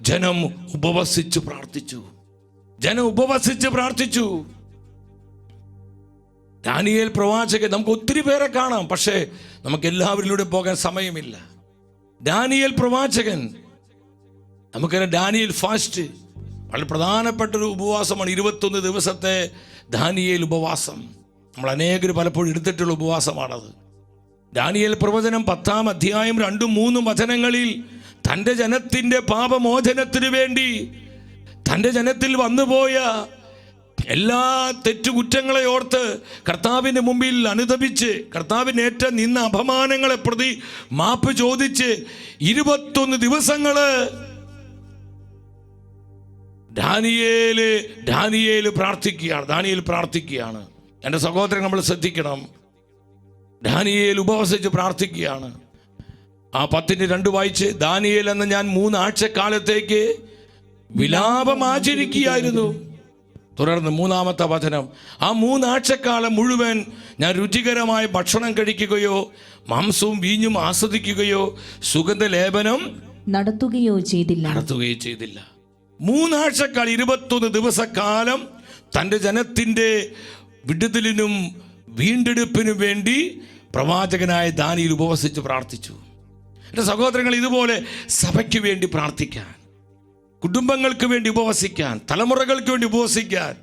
ജനം ഉപവസിച്ച് പ്രാർത്ഥിച്ചു. ദാനിയേൽ പ്രവാചകൻ, നമുക്ക് ഒത്തിരി പേരെ കാണാം, പക്ഷേ നമുക്ക് എല്ലാവരിലൂടെ പോകാൻ സമയമില്ല. ദാനിയേൽ പ്രവാചകൻ, നമുക്കറിയാം ദാനിയേൽ ഫാസ്റ്റ് വളരെ പ്രധാനപ്പെട്ടൊരു ഉപവാസമാണ്. 21 ദിവസത്തെ ദാനിയേൽ ഉപവാസം നമ്മൾ അനേകർ പലപ്പോഴും എടുത്തിട്ടുള്ള ഉപവാസമാണത്. ദാനിയേൽ പ്രവചനം 10-ാം അധ്യായം 2-3 വചനങ്ങളിൽ തൻ്റെ ജനത്തിൻ്റെ പാപമോചനത്തിനു വേണ്ടി, തൻ്റെ ജനത്തിൽ വന്നുപോയ എല്ലാ തെറ്റുകുറ്റങ്ങളെ ഓർത്ത് കർത്താവിൻ്റെ മുമ്പിൽ അനുതപിച്ച്, കർത്താവിനേറ്റ നിന്ന അപമാനങ്ങളെ പ്രതി മാപ്പ് ചോദിച്ച് 21 ദിവസങ്ങള് ദാനിയേൽ പ്രാർത്ഥിക്കുകയാണ്. എൻ്റെ സഹോദരൻ, നമ്മൾ ശ്രദ്ധിക്കണം, ദാനിയേൽ ഉപവസിച്ച് പ്രാർത്ഥിക്കുകയാണ്. ആ 10:2 വായിച്ച്, ദാനിയേൽ എന്ന ഞാൻ 3 ആഴ്ചക്കാലത്തേക്ക് വിലാപം ആചരിക്കുകയായിരുന്നു. തുടർന്ന് 3-ാമത്തെ വചനം, ആ 3 ആഴ്ചക്കാലം മുഴുവൻ ഞാൻ രുചികരമായ ഭക്ഷണം കഴിക്കുകയോ മാംസവും വീഞ്ഞും ആസ്വദിക്കുകയോ സുഗന്ധലേപനം നടത്തുകയോ ചെയ്തില്ല. 3 ആഴ്ചക്കാലം, 21 ദിവസക്കാലം തൻ്റെ ജനത്തിൻ്റെ വിടുതലിനും വീണ്ടെടുപ്പിനും വേണ്ടി പ്രവാചകനായ ദാനിയേൽ ഉപവസിച്ച് പ്രാർത്ഥിച്ചു. എൻ്റെ സഹോദരങ്ങൾ, ഇതുപോലെ സഭയ്ക്ക് വേണ്ടി പ്രാർത്ഥിക്കാൻ, കുടുംബങ്ങൾക്ക് വേണ്ടി ഉപവസിക്കാൻ, തലമുറകൾക്ക് വേണ്ടി ഉപവസിക്കാൻ,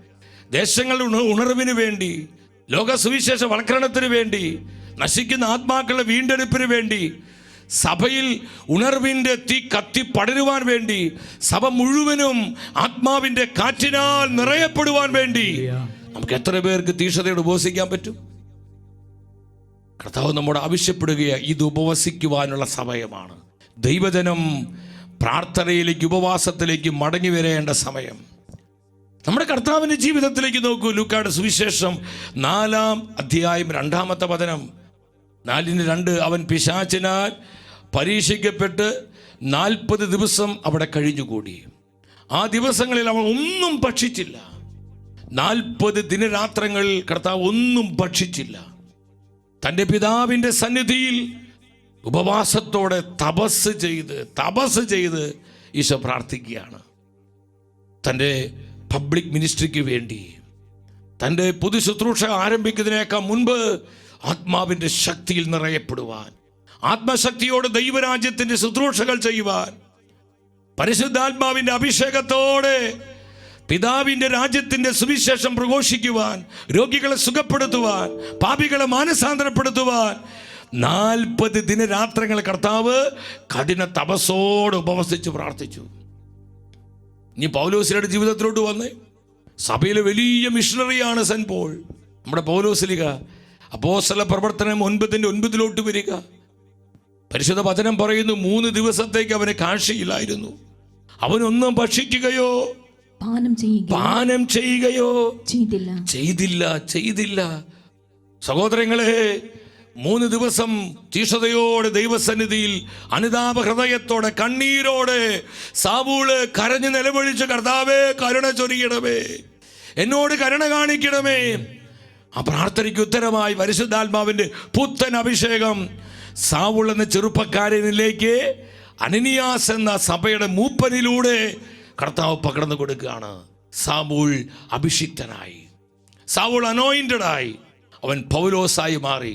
ദേശങ്ങളുടെ ഉണർവിന് വേണ്ടി, ലോക സുവിശേഷ വൽക്കരണത്തിന് വേണ്ടി, നശിക്കുന്ന ആത്മാക്കളുടെ വീണ്ടെടുപ്പിന് വേണ്ടി, സഭയിൽ ഉണർവിൻ്റെ തീ കത്തി പടരുവാൻ വേണ്ടി, സഭ മുഴുവനും ആത്മാവിൻ്റെ കാറ്റിനാൽ നിറയപ്പെടുവാൻ വേണ്ടി നമുക്ക് എത്ര പേർക്ക് തീക്ഷണതയോട് ഉപവസിക്കാൻ പറ്റും? കർത്താവ് നമ്മോട് ആവശ്യപ്പെടുകയാണ്, ഇത് ഉപവസിക്കുവാനുള്ള സമയമാണ്. ദൈവജനം പ്രാർത്ഥനയിലേക്ക്, ഉപവാസത്തിലേക്ക് മടങ്ങി വരേണ്ട സമയം. നമ്മുടെ കർത്താവിൻ്റെ ജീവിതത്തിലേക്ക് നോക്കൂ. ലൂക്കായുടെ സുവിശേഷം 4-ാം അധ്യായം 2-ാമത്തെ വചനം, 4:2. അവൻ പിശാചിനാൽ പരീക്ഷിക്കപ്പെട്ട് 40 ദിവസം അവിടെ കഴിഞ്ഞുകൂടി. ആ ദിവസങ്ങളിൽ അവൻ ഒന്നും ഭക്ഷിച്ചില്ല. 40 ദിനരാത്രങ്ങൾ കർത്താവ് ഒന്നും ഭക്ഷിച്ചില്ല. തൻ്റെ പിതാവിൻ്റെ സന്നിധിയിൽ ഉപവാസത്തോടെ തപസ് ചെയ്ത് ഈശോ പ്രാർത്ഥിക്കുകയാണ്. തൻ്റെ പബ്ലിക് മിനിസ്ട്രിക്ക് വേണ്ടി, തൻ്റെ പൊതു ശുശ്രൂഷ ആരംഭിക്കുന്നതിനേക്കാൾ മുൻപ് ആത്മാവിൻ്റെ ശക്തിയിൽ നിറയപ്പെടുവാൻ, ആത്മശക്തിയോടെ ദൈവരാജ്യത്തിൻ്റെ ശുശ്രൂഷകൾ ചെയ്യുവാൻ, പരിശുദ്ധാത്മാവിൻ്റെ അഭിഷേകത്തോടെ പിതാവിൻ്റെ രാജ്യത്തിൻ്റെ സുവിശേഷം പ്രഘോഷിക്കുവാൻ, രോഗികളെ സുഖപ്പെടുത്തുവാൻ, പാപികളെ മാനസാന്തരപ്പെടുത്തുവാൻ 40 ദിനരാത്രങ്ങൾ കർത്താവ് കഠിന തപസ്സോട് ഉപവസിച്ച് പ്രാർത്ഥിച്ചു. ഇനി പൗലോസിയുടെ ജീവിതത്തിലോട്ട് വന്നേ. സഭയിലെ വലിയ മിഷണറിയാണ് സെന്റ് പോൾ. നമ്മുടെ പൗലോസ്ലീഹ അപ്പോസ്തല പ്രവർത്തനം 9:9 വരിക. പരിശുദ്ധ വചനം പറയുന്നു, 3 ദിവസത്തേക്ക് അവന് കാഴ്ചയില്ലായിരുന്നു. അവനൊന്നും ഭക്ഷിക്കുകയോ പാനം ചെയ്യുകയോ ചെയ്തില്ല. സഹോദരങ്ങളെ, 3 ദിവസം തീഷ്ണതയോടെ ദൈവസന്നിധിയിൽ അനുതാപ ഹൃദയത്തോടെ കണ്ണീരോടെ സാവൂള് കരഞ്ഞു നിലവിളിച്ചു, കർത്താവേ കരുണ ചൊരിയണമേ, എന്നോട് കരുണ കാണിക്കണമേ. ആ പ്രാർത്ഥനയ്ക്ക് ഉത്തരമായി പരിശുദ്ധാത്മാവിൻ്റെ പുത്തൻ അഭിഷേകം സാവൂൾ എന്ന ചെറുപ്പക്കാരനിലേക്ക് അനനിയാസ് എന്ന സഭയുടെ മൂപ്പനിലൂടെ കർത്താവ് പകർന്നു കൊടുക്കുകയാണ്. സാവൂൾ അഭിഷിക്തനായി, സാവൂൾ അനോയിന്റഡായി, അവൻ പൗലോസായി മാറി.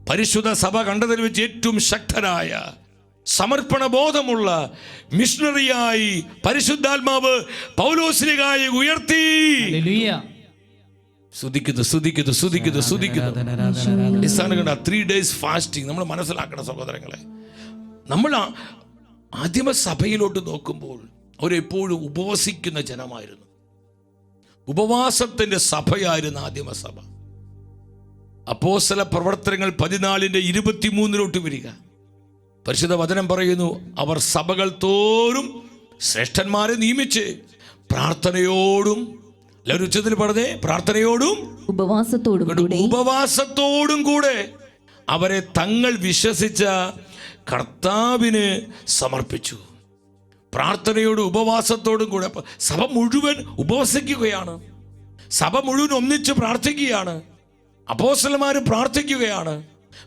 പരിശുദ്ധ സഭ കണ്ടതിൽ വെച്ച് ഏറ്റവും ശക്തനായ, സമർപ്പണ ബോധമുള്ള മിഷണറിയായി പരിശുദ്ധാത്മാവ് പൗലോസ്ലീഹായെ ഉയർത്തി. സ്തുതിക്കുന്നു. 3 days ഫാസ്റ്റിംഗ് നമ്മൾ മനസ്സിലാക്കണം സഹോദരങ്ങളെ. നമ്മൾ ആദിമ സഭയിലോട്ട് നോക്കുമ്പോൾ അവരെപ്പോഴും ഉപവസിക്കുന്ന ജനമായിരുന്നു. ഉപവാസത്തിൻ്റെ സഭയായിരുന്നു ആദിമസഭ. അപ്പോസ്തല പ്രവർത്തനങ്ങൾ 14:23 വരിക. പരിശുദ്ധ വചനം പറയുന്നു, അവർ സഭകൾ തോറും ശ്രേഷ്ഠന്മാരെ നിയമിച്ച് പ്രാർത്ഥനയോടും, എല്ലാവരും ഉച്ചത്തിൽ പറഞ്ഞേ, പ്രാർത്ഥനയോടും ഉപവാസത്തോടും കൂടെ അവരെ തങ്ങൾ വിശ്വസിച്ച കർത്താവിന് സമർപ്പിച്ചു. പ്രാർത്ഥനയോടും ഉപവാസത്തോടും കൂടെ സഭ മുഴുവൻ ഉപവസിക്കുകയാണ്. സഭ മുഴുവൻ ഒന്നിച്ച് പ്രാർത്ഥിക്കുകയാണ്. അപ്പോസ്തലന്മാർ പ്രാർത്ഥിക്കുകയാണ്,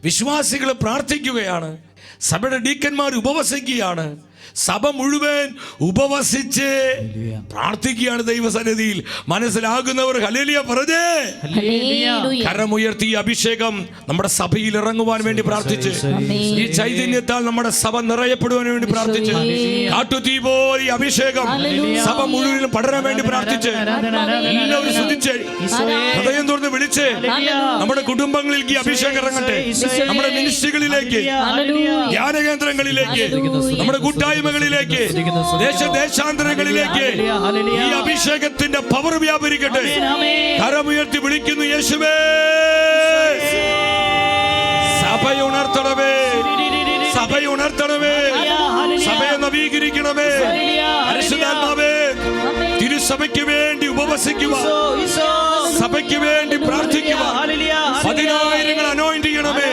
വിശ്വാസികൾ പ്രാർത്ഥിക്കുകയാണ്, സഭയുടെ ഡീക്കന്മാർ ഉപവസിക്കുകയാണ്. സഭ മുഴുവൻ ഉപവസിച്ച് പ്രാർത്ഥിക്കുകയാണ് ദൈവസന്നിധിയിൽ. മനസ്സിലാകുന്നവർ ഹല്ലേലൂയ പറഞ്ഞേ. കരമുയർത്തി അഭിഷേകം നമ്മുടെ സഭയിൽ ഇറങ്ങുവാൻ വേണ്ടി പ്രാർത്ഥിച്ച്, ഈ ചൈതന്യത്താൽ നമ്മുടെ സഭ നിറയപ്പെടുവാൻ വേണ്ടി പ്രാർത്ഥിച്ച്, കാട്ടുതീ പോലെ അഭിഷേകം സഭ മുഴുവൻ പടരാൻ വേണ്ടി പ്രാർത്ഥിച്ച്, എല്ലാവരും ശ്രദ്ധിച്ച് ഹൃദയം തുറന്ന് വിളിച്ച്, നമ്മുടെ കുടുംബങ്ങളിലേക്ക് ഈ അഭിഷേകം ഇറങ്ങട്ടെ. നമ്മുടെ മിനിസ്ട്രികളിലേക്ക്, ധ്യാന കേന്ദ്രങ്ങളിലേക്ക്, നമ്മുടെ കൂട്ടായ്മകളിലേക്ക്, ദേശാന്തരങ്ങളിലേക്ക് ഈ അഭിഷേകത്തിന്റെ പവർ വ്യാപരിക്കട്ടെ. കരമുയർത്തി വിളിക്കുന്നു, യേശുവേ, സഭയുണർത്തണമേ, സഭയുണർത്തണമേ, സഭയെ നവീകരിക്കണമേ. പരിശുദ്ധാത്മാവേ, തിരുസഭയ്ക്ക് വേണ്ടി ഉപവസിക്കുക, സഭയ്ക്ക് വേണ്ടി പ്രാർത്ഥിക്കുക. 10,000 അനോയിന്റ് ചെയ്യണമേ.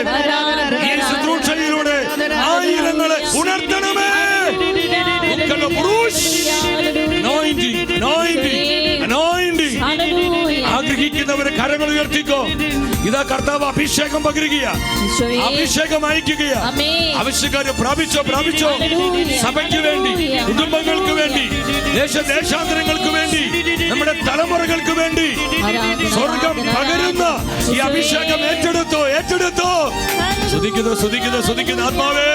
ഈ ശുശ്രൂഷയിലൂടെ 1000 ഉണർത്തണമേ. ആഗ്രഹിക്കുന്നവരെ കരങ്ങൾ ഉയർത്തിക്കോ. ഇതാ കർത്താവ് അഭിഷേകം പകരുകയാ, അഭിഷേകം അയക്കുകയാ. ആവശ്യക്കാരെ പ്രാപിച്ചോ. സഭയ്ക്ക് വേണ്ടി, കുടുംബങ്ങൾക്ക് വേണ്ടി, ദേശാന്തരങ്ങൾക്ക് വേണ്ടി, നമ്മുടെ തലമുറകൾക്ക് വേണ്ടി സ്വർഗം പകരുന്ന ഈ അഭിഷേകം ഏറ്റെടുത്തോ. സ്തുതിക്കുന്നു ആത്മാവേ.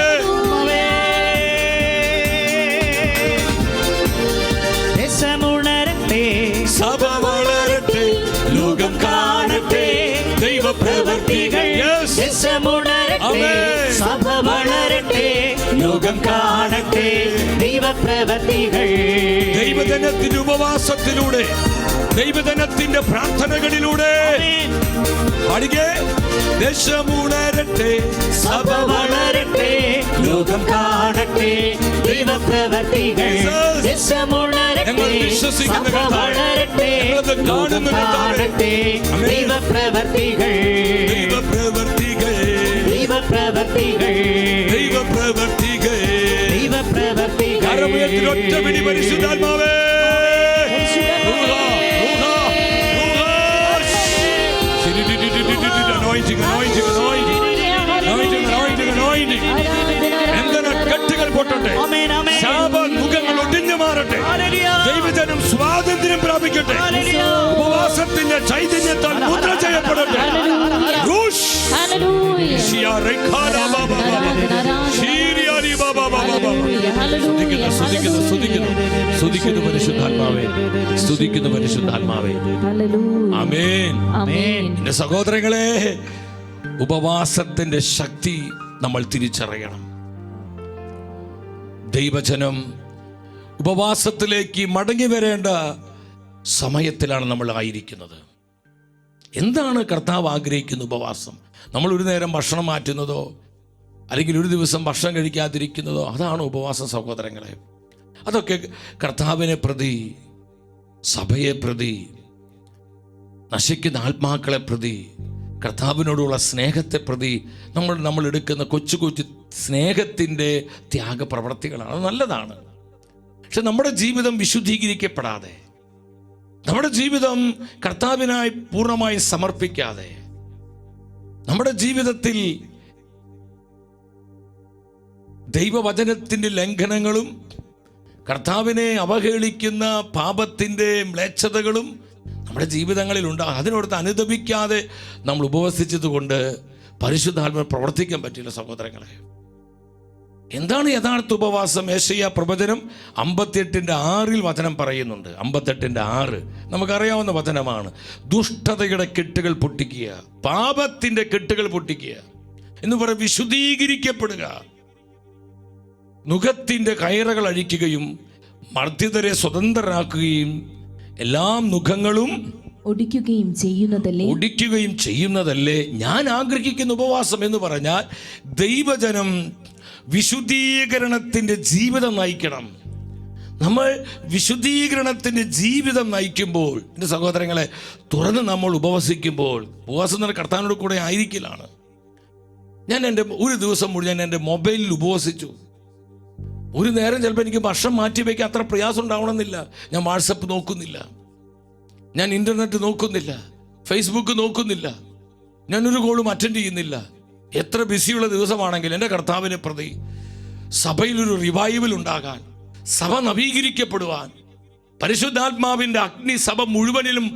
സഭ വളരട്ടെ, ലോകം കാണട്ടെ ദൈവപ്രവൃത്തികൾ. സഭ വളരട്ടെ, ലോകം കാണട്ടെ ദൈവപ്രവൃത്തികൾ. ദൈവജനത്തിന്റെ ഉപവാസത്തിലൂടെ, ദൈവജനത്തിന്റെ പ്രാർത്ഥനകളിലൂടെ, ദേശമുണരട്ടെ, സഭ വളരട്ടെ, ലോകം കാണട്ടെ ദൈവപ്രവർത്തികൾ. ദേശമുണരട്ടെ, ഞങ്ങൾ വിശ്വസിക്കുന്ന സഭ വളരട്ടെ, ലോകം കാണട്ടെ ദൈവപ്രവർത്തികൾ. ദൈവപ്രവർത്തികൾ, ദൈവപ്രവർത്തികൾ, ദൈവപ്രവർത്തികൾ, ദൈവപ്രവർത്തികൾ. കരമുയർത്തി ഒറ്റ പിടി പരിശുദ്ധാത്മാവേ. കെട്ടുകൾ പൊട്ടട്ടെ, ശാപമുഖങ്ങൾ ഒടിഞ്ഞു മാറട്ടെ, ദൈവജനം സ്വാതന്ത്ര്യം പ്രാപിക്കട്ടെ, ഉപവാസത്തിന്റെ ചൈതന്യത്താൽ മുദ്ര ചെയ്യപ്പെടട്ടെ. സ്തുതിക്കുന്നു പരിശുദ്ധാത്മാവേ, സ്തുതിക്കുന്നു പരിശുദ്ധാത്മാവേ. ആമേൻ. എന്റെ സഹോദരങ്ങളെ, ഉപവാസത്തിന്റെ ശക്തി നമ്മൾ തിരിച്ചറിയണം. ദൈവജനം ഉപവാസത്തിലേക്ക് മടങ്ങി വരേണ്ട സമയത്തിലാണ് നമ്മൾ ആയിരിക്കുന്നത്. എന്താണ് കർത്താവ് ആഗ്രഹിക്കുന്ന ഉപവാസം? നമ്മൾ ഒരു നേരം ഭക്ഷണം മാറ്റുന്നതോ അല്ലെങ്കിൽ ഒരു ദിവസം ഭക്ഷണം കഴിക്കാതിരിക്കുന്നതോ അതാണ് ഉപവാസം സഹോദരങ്ങളെ. അതൊക്കെ കർത്താവിനെ പ്രതി, സഭയെ പ്രതി, നശിക്കുന്ന ആത്മാക്കളെ പ്രതി, കർത്താവിനോടുള്ള സ്നേഹത്തെ പ്രതി നമ്മൾ എടുക്കുന്ന കൊച്ചു കൊച്ചു സ്നേഹത്തിൻ്റെ ത്യാഗപ്രവർത്തികളാണ്. അത് നല്ലതാണ്. പക്ഷെ നമ്മുടെ ജീവിതം വിശുദ്ധീകരിക്കപ്പെടാതെ, നമ്മുടെ ജീവിതം കർത്താവിനായി പൂർണ്ണമായി സമർപ്പിക്കാതെ, നമ്മുടെ ജീവിതത്തിൽ ദൈവവചനത്തിൻ്റെ ലംഘനങ്ങളും കർത്താവിനെ അവഹേളിക്കുന്ന പാപത്തിൻ്റെ മ്ലേച്ഛതകളും നമ്മുടെ ജീവിതങ്ങളിൽ ഉണ്ടാകും. അതിനോടത്ത് അനുദപിക്കാതെ നമ്മൾ ഉപവസിച്ചത് കൊണ്ട് പരിശുദ്ധാത്മാവ് പ്രവർത്തിക്കാൻ പറ്റില്ല സഹോദരങ്ങളെ. എന്താണ് യഥാർത്ഥ ഉപവാസം? യെശയ്യാ പ്രവചനം 58:6 വചനം പറയുന്നുണ്ട്. 58:6 നമുക്കറിയാവുന്ന വചനമാണ്. ദുഷ്ടതയുടെ കെട്ടുകൾ പൊട്ടിക്കുക, പാപത്തിൻ്റെ കെട്ടുകൾ പൊട്ടിക്കുക എന്ന് പറയും. വിശുദ്ധീകരിക്കപ്പെടുക, നുഖത്തിൻ്റെ കയറുകൾ അഴിക്കുകയും മർദ്ദിതരെ സ്വതന്ത്രരാക്കുകയും എല്ലാ നുഖങ്ങളും ഒടിക്കുകയും ചെയ്യുന്നതല്ലേ ഞാൻ ആഗ്രഹിക്കുന്ന ഉപവാസം എന്ന് പറഞ്ഞാൽ ദൈവജനം വിശുദ്ധീകരണത്തിൻ്റെ ജീവിതം നയിക്കണം. നമ്മൾ വിശുദ്ധീകരണത്തിൻ്റെ ജീവിതം നയിക്കുമ്പോൾ, എൻ്റെ സഹോദരങ്ങളെ, തുറന്ന് നമ്മൾ ഉപവസിക്കുമ്പോൾ, ഉപവാസം എന്ന കർത്താവിനോട് കൂടെ ആയിരിക്കലാണ്. ഒരു ദിവസം മുഴുവൻ എൻ്റെ മൊബൈലിൽ ഉപവസിച്ചു. ഒരു നേരം ചിലപ്പോൾ എനിക്ക് ഭക്ഷണം മാറ്റി വയ്ക്കാൻ അത്ര പ്രയാസം ഉണ്ടാവണമെന്നില്ല. ഞാൻ വാട്സപ്പ് നോക്കുന്നില്ല, ഞാൻ ഇൻ്റർനെറ്റ് നോക്കുന്നില്ല, ഫേസ്ബുക്ക് നോക്കുന്നില്ല, ഞാനൊരു കോളും അറ്റൻഡ് ചെയ്യുന്നില്ല. എത്ര ബിസിയുള്ള ദിവസമാണെങ്കിൽ എൻ്റെ കർത്താവിനെ പ്രതി സഭയിലൊരു റിവൈവൽ ഉണ്ടാകാൻ, സഭ നവീകരിക്കപ്പെടുവാൻ, പരിശുദ്ധാത്മാവിൻ്റെ അഗ്നി സഭ മുഴുവനിലും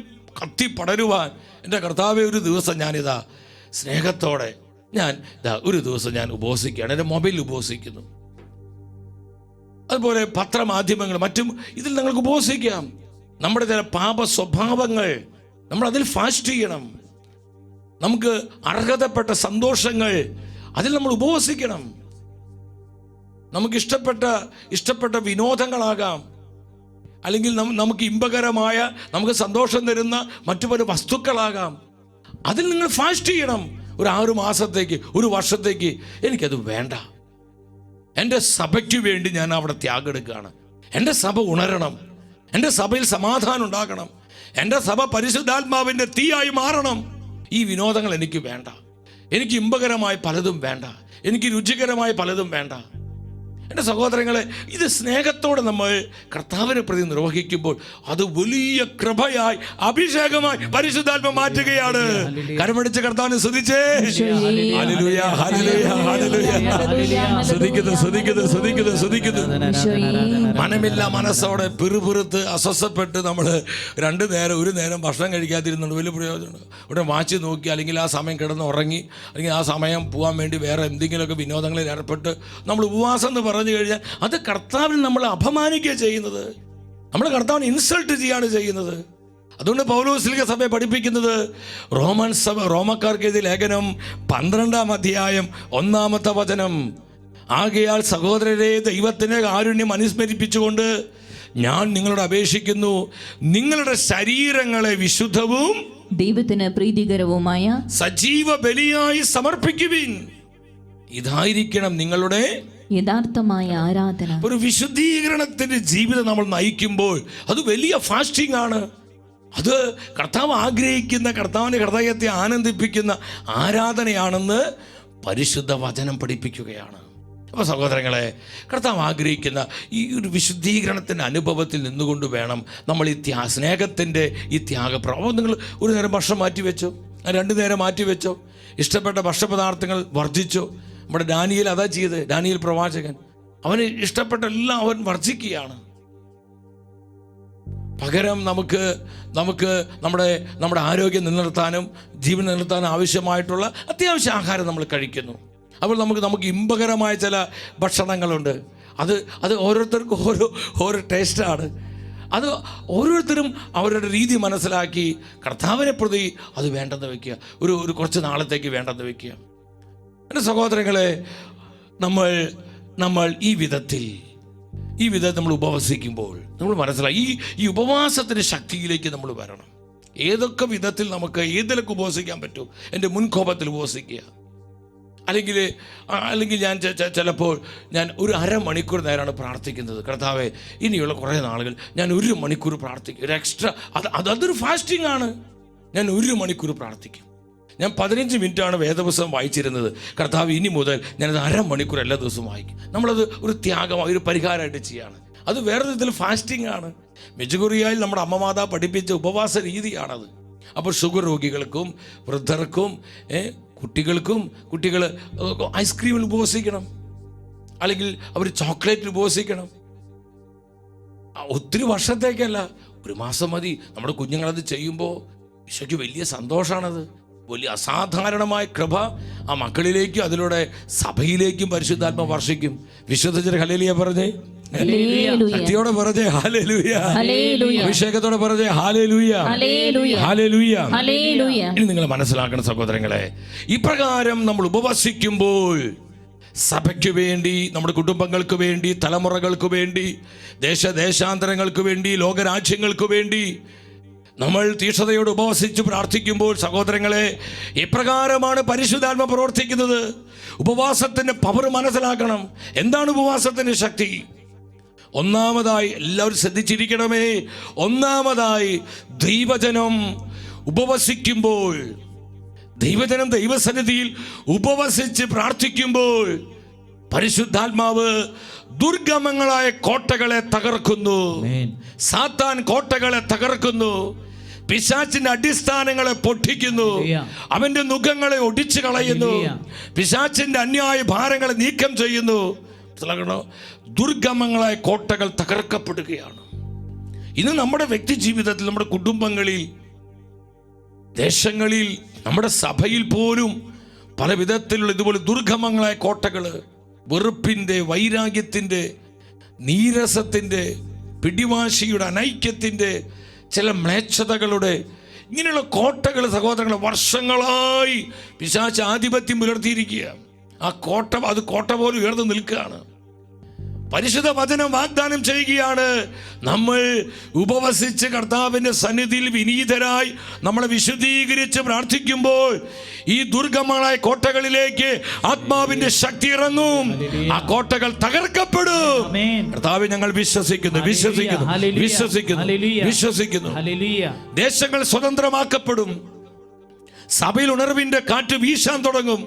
കത്തിപ്പടരുവാൻ, എൻ്റെ കർത്താവെ ഒരു ദിവസം ഞാനിതാ സ്നേഹത്തോടെ ഒരു ദിവസം ഞാൻ ഉപവസിക്കുകയാണ്. എൻ്റെ മൊബൈലിൽ ഉപവസിക്കുന്നു. അതുപോലെ പത്രമാധ്യമങ്ങൾ മറ്റും ഇതിൽ നിങ്ങൾക്ക് ഉപവസിക്കാം. നമ്മുടെ ചില പാപ സ്വഭാവങ്ങൾ നമ്മൾ അതിൽ ഫാസ്റ്റ് ചെയ്യണം. നമുക്ക് അർഹതപ്പെട്ട സന്തോഷങ്ങൾ അതിൽ നമ്മൾ ഉപവസിക്കണം. നമുക്ക് ഇഷ്ടപ്പെട്ട വിനോദങ്ങളാകാം, അല്ലെങ്കിൽ നമുക്ക് ഇമ്പകരമായ, നമുക്ക് സന്തോഷം തരുന്ന മറ്റു പല വസ്തുക്കളാകാം. അതിൽ നിങ്ങൾ ഫാസ്റ്റ് ചെയ്യണം. ഒരു 6 മാസത്തേക്ക്, ഒരു വർഷത്തേക്ക് എനിക്കത് വേണ്ട. എൻ്റെ സഭയ്ക്ക് വേണ്ടി ഞാൻ അവിടെ ത്യാഗം എടുക്കുകയാണ്. എൻ്റെ സഭ ഉണരണം, എൻ്റെ സഭയിൽ സമാധാനം ഉണ്ടാകണം, എൻ്റെ സഭ പരിശുദ്ധാത്മാവിൻ്റെ തീയായി മാറണം. ഈ വിനോദങ്ങൾ എനിക്ക് വേണ്ട, എനിക്ക് ഇമ്പകരമായ പലതും വേണ്ട, എനിക്ക് രുചികരമായ പലതും വേണ്ട. എൻ്റെ സഹോദരങ്ങളെ, ഇത് സ്നേഹത്തോടെ നമ്മൾ കർത്താവിനെ പ്രതി നിർവഹിക്കുമ്പോൾ അത് വലിയ കൃപയായി, അഭിഷേകമായി പരിശുദ്ധാത്മ മാറ്റുകയാണ്. കരമടിച്ച് കർത്താവിനെ സ്തുതിച്ചേ. Hallelujah, hallelujah, hallelujah. സ്തുതിക്കുന്നു. മനമില്ല മനസ്സോടെ പിറുപിറുത്ത് അസ്വസ്ഥപ്പെട്ട് നമ്മൾ ഒരു നേരം ഭക്ഷണം കഴിക്കാതിരുന്നുണ്ട് വലിയ പ്രയോജനമുണ്ട്. ഇവിടെ വാച്ച് നോക്കി, അല്ലെങ്കിൽ ആ സമയം കിടന്ന് ഉറങ്ങി, അല്ലെങ്കിൽ ആ സമയം പോകാൻ വേണ്ടി വേറെ എന്തെങ്കിലുമൊക്കെ വിനോദങ്ങളിൽ ഏർപ്പെട്ട് നമ്മൾ ഉപവാസം എന്ന് പറഞ്ഞു കഴിഞ്ഞാൽ അത് കർത്താവിനെ നമ്മൾ അപമാനിക്കുക ചെയ്യുന്നത്, നമ്മൾ കർത്താവിനെ ഇൻസൾട്ട് ചെയ്യാണ് ചെയ്യുന്നത്. അതുകൊണ്ട് പൗലോസ്ലിഹ സഭയെ പഠിപ്പിക്കുന്നത് റോമക്കാർക്ക് എഴുതിയ ലേഖനം 12-ാം അധ്യായം 1-ാമത്തെ വചനം, ആകയാൽ സഹോദരരെ, ദൈവത്തിൻ്റെ കാരുണ്യം അനുസ്മരിപ്പിച്ചുകൊണ്ട് ഞാൻ നിങ്ങളോട് അപേക്ഷിക്കുന്നു, നിങ്ങളുടെ ശരീരങ്ങളെ വിശുദ്ധവും ദൈവത്തിന് പ്രീതികരവുമായ സജീവ ബലിയായി സമർപ്പിക്കുവിൻ. ഇതായിരിക്കണം നിങ്ങളുടെ യഥാർത്ഥമായ ആരാധന. ഒരു വിശുദ്ധീകരണത്തിന്റെ ജീവിതം നമ്മൾ നയിക്കുമ്പോൾ അത് വലിയ ഫാസ്റ്റിംഗ് ആണ്. അത് കർത്താവ് ആഗ്രഹിക്കുന്ന, കർത്താവിൻ്റെ ഹൃദയത്തെ ആനന്ദിപ്പിക്കുന്ന ആരാധനയാണെന്ന് പരിശുദ്ധ വചനം പഠിപ്പിക്കുകയാണ്. അപ്പോൾ സഹോദരങ്ങളെ, കർത്താവ് ആഗ്രഹിക്കുന്ന ഈ ഒരു വിശുദ്ധീകരണത്തിൻ്റെ അനുഭവത്തിൽ നിന്നുകൊണ്ട് വേണം നമ്മൾ ഈ സ്നേഹത്തിൻ്റെ ഈ ത്യാഗപ്രഭാവം. നിങ്ങൾ ഒരു നേരം ഭക്ഷണം മാറ്റിവെച്ചോ, 2 നേരം മാറ്റിവെച്ചോ, ഇഷ്ടപ്പെട്ട ഭക്ഷണപദാർത്ഥങ്ങൾ വർജിച്ചോ. നമ്മുടെ ഡാനിയേൽ അതാ ചെയ്ത്. ഡാനിയേൽ പ്രവാചകൻ അവന് ഇഷ്ടപ്പെട്ട എല്ലാം അവൻ വർജിക്കുകയാണ്. പകരം നമുക്ക് നമ്മുടെ ആരോഗ്യം നിലനിർത്താനും ജീവൻ നിലനിർത്താനും ആവശ്യമായിട്ടുള്ള അത്യാവശ്യ ആഹാരം നമ്മൾ കഴിക്കുന്നു. അപ്പോൾ നമുക്ക് ഇമ്പകരമായ ചില ഭക്ഷണങ്ങളുണ്ട്. അത് ഓരോരുത്തർക്കും ഓരോ ടേസ്റ്റാണ്. അത് ഓരോരുത്തരും അവരുടെ രീതി മനസ്സിലാക്കി കർത്താവിനെ പ്രതി അത് വേണ്ടെന്ന് വയ്ക്കുക, ഒരു കുറച്ച് നാളത്തേക്ക് വേണ്ടെന്ന് വയ്ക്കുക. എൻ്റെ സഹോദരങ്ങളെ, നമ്മൾ ഈ വിധത്തിൽ നമ്മൾ ഉപവസിക്കുമ്പോൾ നമ്മൾ മനസ്സിലായി ഈ ഉപവാസത്തിൻ്റെ ശക്തിയിലേക്ക് നമ്മൾ വരണം. ഏതൊക്കെ വിധത്തിൽ നമുക്ക് ഏതിലൊക്കെ ഉപവസിക്കാൻ പറ്റും. എൻ്റെ മുൻകോപത്തിൽ ഉപവസിക്കുക, അല്ലെങ്കിൽ ഞാൻ ചിലപ്പോൾ ഞാൻ ഒരു അരമണിക്കൂർ നേരമാണ് പ്രാർത്ഥിക്കുന്നത്. കർത്താവേ, ഇനിയുള്ള കുറേ നാളുകൾ ഞാൻ 1 മണിക്കൂർ പ്രാർത്ഥിക്കും. ഒരു എക്സ്ട്രാ അതൊരു ഫാസ്റ്റിംഗ് ആണ്. ഞാൻ 1 മണിക്കൂർ പ്രാർത്ഥിക്കും. ഞാൻ 15 മിനിറ്റാണ് വേദപുസ്തകം വായിച്ചിരുന്നത്. കർത്താവ്, ഇനി മുതൽ ഞാനത് അരമണിക്കൂർ എല്ലാ ദിവസവും വായിക്കും. നമ്മളത് ഒരു ത്യാഗമായി, ഒരു പരിഹാരമായിട്ട് ചെയ്യാണ്. അത് വേറെ വിധത്തിൽ ഫാസ്റ്റിംഗ് ആണ്. മെജുഗുറിയായിൽ നമ്മുടെ അമ്മമാതാ പഠിപ്പിച്ച ഉപവാസ രീതിയാണത്. അപ്പോൾ ഷുഗർ രോഗികൾക്കും വൃദ്ധർക്കും കുട്ടികൾ ഐസ്ക്രീമിൽ ഉപവസിക്കണം, അല്ലെങ്കിൽ അവർ ചോക്ലേറ്റിൽ ഉപവസിക്കണം. ഒത്തിരി വർഷത്തേക്കല്ല, 1 മാസം മതി. നമ്മുടെ കുഞ്ഞുങ്ങളത് ചെയ്യുമ്പോൾ ഈശോയ്ക്ക് വലിയ സന്തോഷമാണത്. വലിയ അസാധാരണമായ കൃപ ആ മക്കളിലേക്കും അതിലൂടെ സഭയിലേക്കും പരിശുദ്ധാത്മ വർഷിക്കും. വിശുദ്ധ ഹല്ലേലൂയ പറഞ്ഞേ, ശക്തിയോടെ പറഞ്ഞേ ഹല്ലേലൂയ, അഭിഷേകത്തോടെ പറഞ്ഞേ ഹല്ലേലൂയ, ഹല്ലേലൂയ. ഇനി നിങ്ങൾ മനസ്സിലാക്കണം സഹോദരങ്ങളെ, ഇപ്രകാരം നമ്മൾ ഉപവസിക്കുമ്പോൾ സഭയ്ക്ക് വേണ്ടി, നമ്മുടെ കുടുംബങ്ങൾക്ക് വേണ്ടി, തലമുറകൾക്ക് വേണ്ടി, ദേശാന്തരങ്ങൾക്ക് വേണ്ടി, ലോകരാജ്യങ്ങൾക്ക് വേണ്ടി നമ്മൾ തീക്ഷ്ണതയോട് ഉപവസിച്ച് പ്രാർത്ഥിക്കുമ്പോൾ സഹോദരങ്ങളെ, എപ്രകാരമാണ് പരിശുദ്ധാത്മ പ്രവർത്തിക്കുന്നത്? ഉപവാസത്തിൻ്റെ പവർ മനസ്സിലാക്കണം. എന്താണ് ഉപവാസത്തിൻ്റെ ശക്തി? ഒന്നാമതായി, എല്ലാവരും ശ്രദ്ധിച്ചിരിക്കണമേ, ഒന്നാമതായി ദൈവജനം ഉപവസിക്കുമ്പോൾ, ദൈവജനം ദൈവസന്നിധിയിൽ ഉപവസിച്ച് പ്രാർത്ഥിക്കുമ്പോൾ പരിശുദ്ധാത്മാവ് ദുർഗമങ്ങളായ കോട്ടകളെ തകർക്കുന്നു. സാത്താൻ കോട്ടകളെ തകർക്കുന്നു. പിശാചിന്റെ അടിസ്ഥാനങ്ങളെ പൊട്ടിക്കുന്നു. അവന്റെ നുഖങ്ങളെ ഒടിച്ചു കളയുന്നു. പിശാചിന്റെ അന്യായ ഭാരങ്ങളെ നീക്കം ചെയ്യുന്നു. ദുർഗമങ്ങളായ കോട്ടകൾ തകർക്കപ്പെടുകയാണ്. ഇന്ന് നമ്മുടെ വ്യക്തി ജീവിതത്തിൽ, നമ്മുടെ കുടുംബങ്ങളിൽ, ദേശങ്ങളിൽ, നമ്മുടെ സഭയിൽ പോലും പല വിധത്തിലുള്ള ഇതുപോലെ ദുർഗമങ്ങളായ കോട്ടകൾ, വെറുപ്പിൻ്റെ, വൈരാഗ്യത്തിൻ്റെ, നീരസത്തിൻ്റെ, പിടിവാശിയുടെ, അനൈക്യത്തിൻ്റെ, ചില മ്ലേച്ഛതകളുടെ ഇങ്ങനെയുള്ള കോട്ടകൾ സഹോദരങ്ങളെ വർഷങ്ങളായി പിശാച് ആധിപത്യം പുലർത്തിയിരിക്കുക. ആ കോട്ട പോലെ ഉയർന്നു നിൽക്കുകയാണ്. പരിശുദ്ധ വചനം വാഗ്ദാനം ചെയ്യുകയാണ്, നമ്മൾ ഉപവസിച്ച് കർത്താവിൻ്റെ സന്നിധിയിൽ വിനീതരായി നമ്മളെ വിശുദ്ധീകരിച്ച് പ്രാർത്ഥിക്കുമ്പോൾ ഈ ദുർഗമങ്ങളായ കോട്ടകളിലേക്ക് ആത്മാവിന്റെ ശക്തി ഇറങ്ങും. ആ കോട്ടകൾ തകർക്കപ്പെടും. കർത്താവേ, ഞങ്ങൾ വിശ്വസിക്കുന്നു. ദേശങ്ങൾ സ്വതന്ത്രമാക്കപ്പെടും. സഭയിൽ ഉണർവിന്റെ കാറ്റ് വീശാൻ തുടങ്ങും.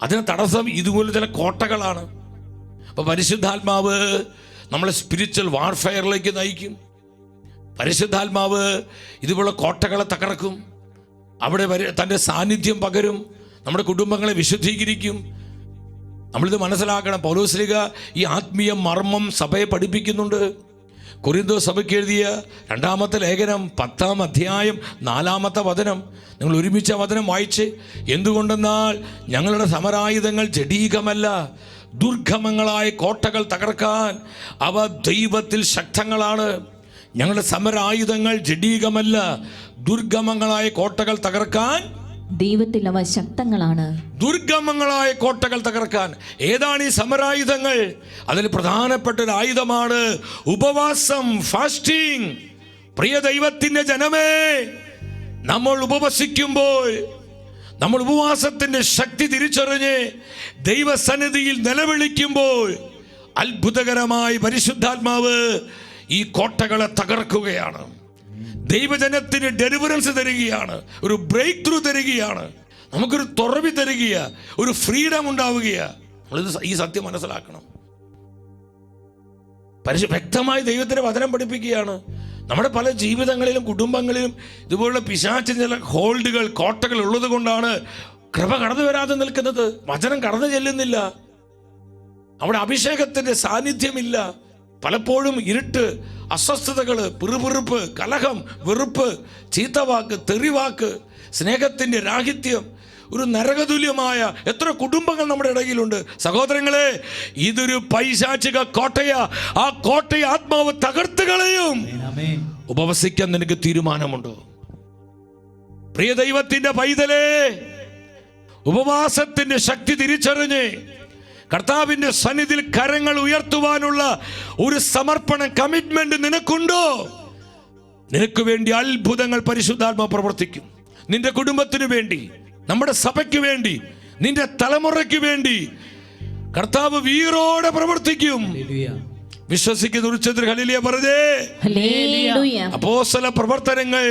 അതിന് തടസ്സം ഇതുപോലെ ചില കോട്ടകളാണ്. അപ്പോൾ പരിശുദ്ധാത്മാവ് നമ്മളെ സ്പിരിച്വൽ വാർഫെയറിലേക്ക് നയിക്കും. പരിശുദ്ധാത്മാവ് ഇതുപോലെ കോട്ടകളെ തകർക്കും. അവിടെ തൻ്റെ സാന്നിധ്യം പകരും. നമ്മുടെ കുടുംബങ്ങളെ വിശുദ്ധീകരിക്കും. നമ്മളിത് മനസ്സിലാക്കണം. പൗലോസ്ലീഹ ഈ ആത്മീയ മർമ്മം സഭയെ പഠിപ്പിക്കുന്നുണ്ട്. കൊരിന്തോസ് സഭയ്ക്ക് എഴുതിയ 2-ാമത്തെ ലേഖനം 10-ാം അധ്യായം 4-ാമത്തെ വചനം നിങ്ങൾ ഒരുമിച്ച് വചനം വായിച്ച്, എന്തുകൊണ്ടെന്നാൽ ഞങ്ങളുടെ സമരായുധങ്ങൾ ജഡീകമല്ല, ദുർഗമങ്ങളായ കോട്ടകൾ തകർക്കാൻ അവ ദൈവത്തിൽ ശക്തങ്ങളാണ്. ഞങ്ങളുടെ സമരായുധങ്ങൾ ജഡീകമല്ല, ദുർഗമങ്ങളായ കോട്ടകൾ തകർക്കാൻ ദൈവത്തിൽ അവ ശക്തങ്ങളാണ്. ദുർഗമങ്ങളായ കോട്ടകൾ തകർക്കാൻ ഏതാണ് ഈ സമരായുധങ്ങൾ? അതിൽ പ്രധാനപ്പെട്ട ഒരു ആയുധമാണ് ഉപവാസം, ഫാസ്റ്റിംഗ്. പ്രിയ ദൈവത്തിന്റെ ജനമേ, നമ്മൾ ഉപവസിക്കുമ്പോൾ, നമ്മൾ ഉപവാസത്തിന്റെ ശക്തി തിരിച്ചറിഞ്ഞ് ദൈവസന്നിധിയിൽ നിലവിളിക്കുമ്പോൾ അത്ഭുതകരമായി പരിശുദ്ധാത്മാവ് ഈ കോട്ടകളെ തകർക്കുകയാണ്. ദൈവജനത്തിന് ഡെലിവറൻസ് തരികയാണ്, ഒരു ബ്രേക്ക് ത്രൂ തരികയാണ്, നമുക്കൊരു തുറവി തരികയാ, ഒരു ഫ്രീഡം ഉണ്ടാവുകയാണ്. നമ്മളിത് ഈ സത്യം മനസ്സിലാക്കണം. വ്യക്തമായി ദൈവത്തിന്റെ വചനം പഠിപ്പിക്കുകയാണ്. നമ്മുടെ പല ജീവിതങ്ങളിലും കുടുംബങ്ങളിലും ഇതുപോലുള്ള പിശാചിന് ചില ഹോൾഡുകൾ, കോട്ടകൾ ഉള്ളത് കൊണ്ടാണ് കൃപ കടന്നു വരാതെ നിൽക്കുന്നത്. വചനം കടന്നു ചെല്ലുന്നില്ല, അവിടെ അഭിഷേകത്തിന്റെ സാന്നിധ്യമില്ല. പലപ്പോഴും ഇരുട്ട്, അസ്വസ്ഥതകള്, പിറുപിറുപ്പ്, കലഹം, വെറുപ്പ്, ചീത്തവാക്ക്, തെറിവാക്ക്, സ്നേഹത്തിന്റെ രാഹിത്യം, ഒരു നരകതുല്യമായ എത്ര കുടുംബങ്ങൾ നമ്മുടെ ഇടയിലുണ്ട്. സഹോദരങ്ങളെ, ഇതൊരു പൈശാചിക കോട്ടയാ. ആ കോട്ടയെ ആത്മാവ് തകർത്ത് കളയും. ഉപവസിക്കാൻ നിനക്ക് തീരുമാനമുണ്ടോ? പ്രിയ ദൈവത്തിന്റെ പൈതലേ, ഉപവാസത്തിന്റെ ശക്തി തിരിച്ചറിഞ്ഞ് കർത്താവിന്റെ സന്നിധിയിൽ കരങ്ങൾ ഉയർത്തുവാനുള്ള ഒരു സമർപ്പണ കമ്മിറ്റ്മെന്റ് നിനക്കുണ്ടോ? നിനക്ക് വേണ്ടി അത്ഭുതങ്ങൾ പരിശുദ്ധാത്മാവ് പ്രവർത്തിക്കും. നിന്റെ കുടുംബത്തിന് വേണ്ടി, നമ്മുടെ സഭയ്ക്ക് വേണ്ടി, നിന്റെ തലമുറയ്ക്ക് വേണ്ടി കർത്താവ് വീറോടെ പ്രവർത്തിക്കും. വിശ്വസിക്കുന്ന ഉച്ചത്തിൽ ഹല്ലേലൂയ പറഞ്ഞേ. അപ്പോസ്തല പ്രവർത്തനങ്ങൾ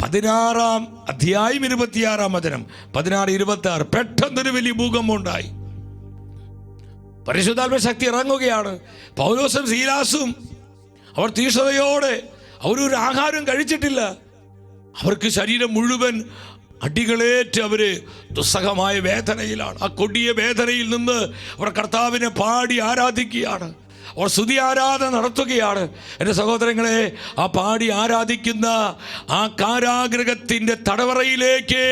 16-ാം അധ്യായം 26-ാം വചനം 16-26. പെട്ടെന്നൊരു വലിയ ഭൂകമ്പം ഉണ്ടായി. പരിശുദ്ധാത്മ ശക്തി ഇറങ്ങുകയാണ്. പൗലോസും സീലാസും അവർ തീഷ്ണതയോടെ, അവരൊരു ആഹാരം കഴിച്ചിട്ടില്ല. അവർക്ക് ശരീരം മുഴുവൻ അടികളേറ്റ് അവര് ദുസ്സഹമായ വേദനയിലാണ്. ആ കൊടിയ വേദനയിൽ നിന്ന് അവർ കർത്താവിനെ പാടി ആരാധിക്കുകയാണ്. അവർ സ്തുതി ആരാധന നടത്തുകയാണ്. എൻ്റെ സഹോദരങ്ങളെ, ആ പാടി ആരാധിക്കുന്ന ആ കാരാഗൃഹത്തിന്റെ തടവറയിലേക്ക്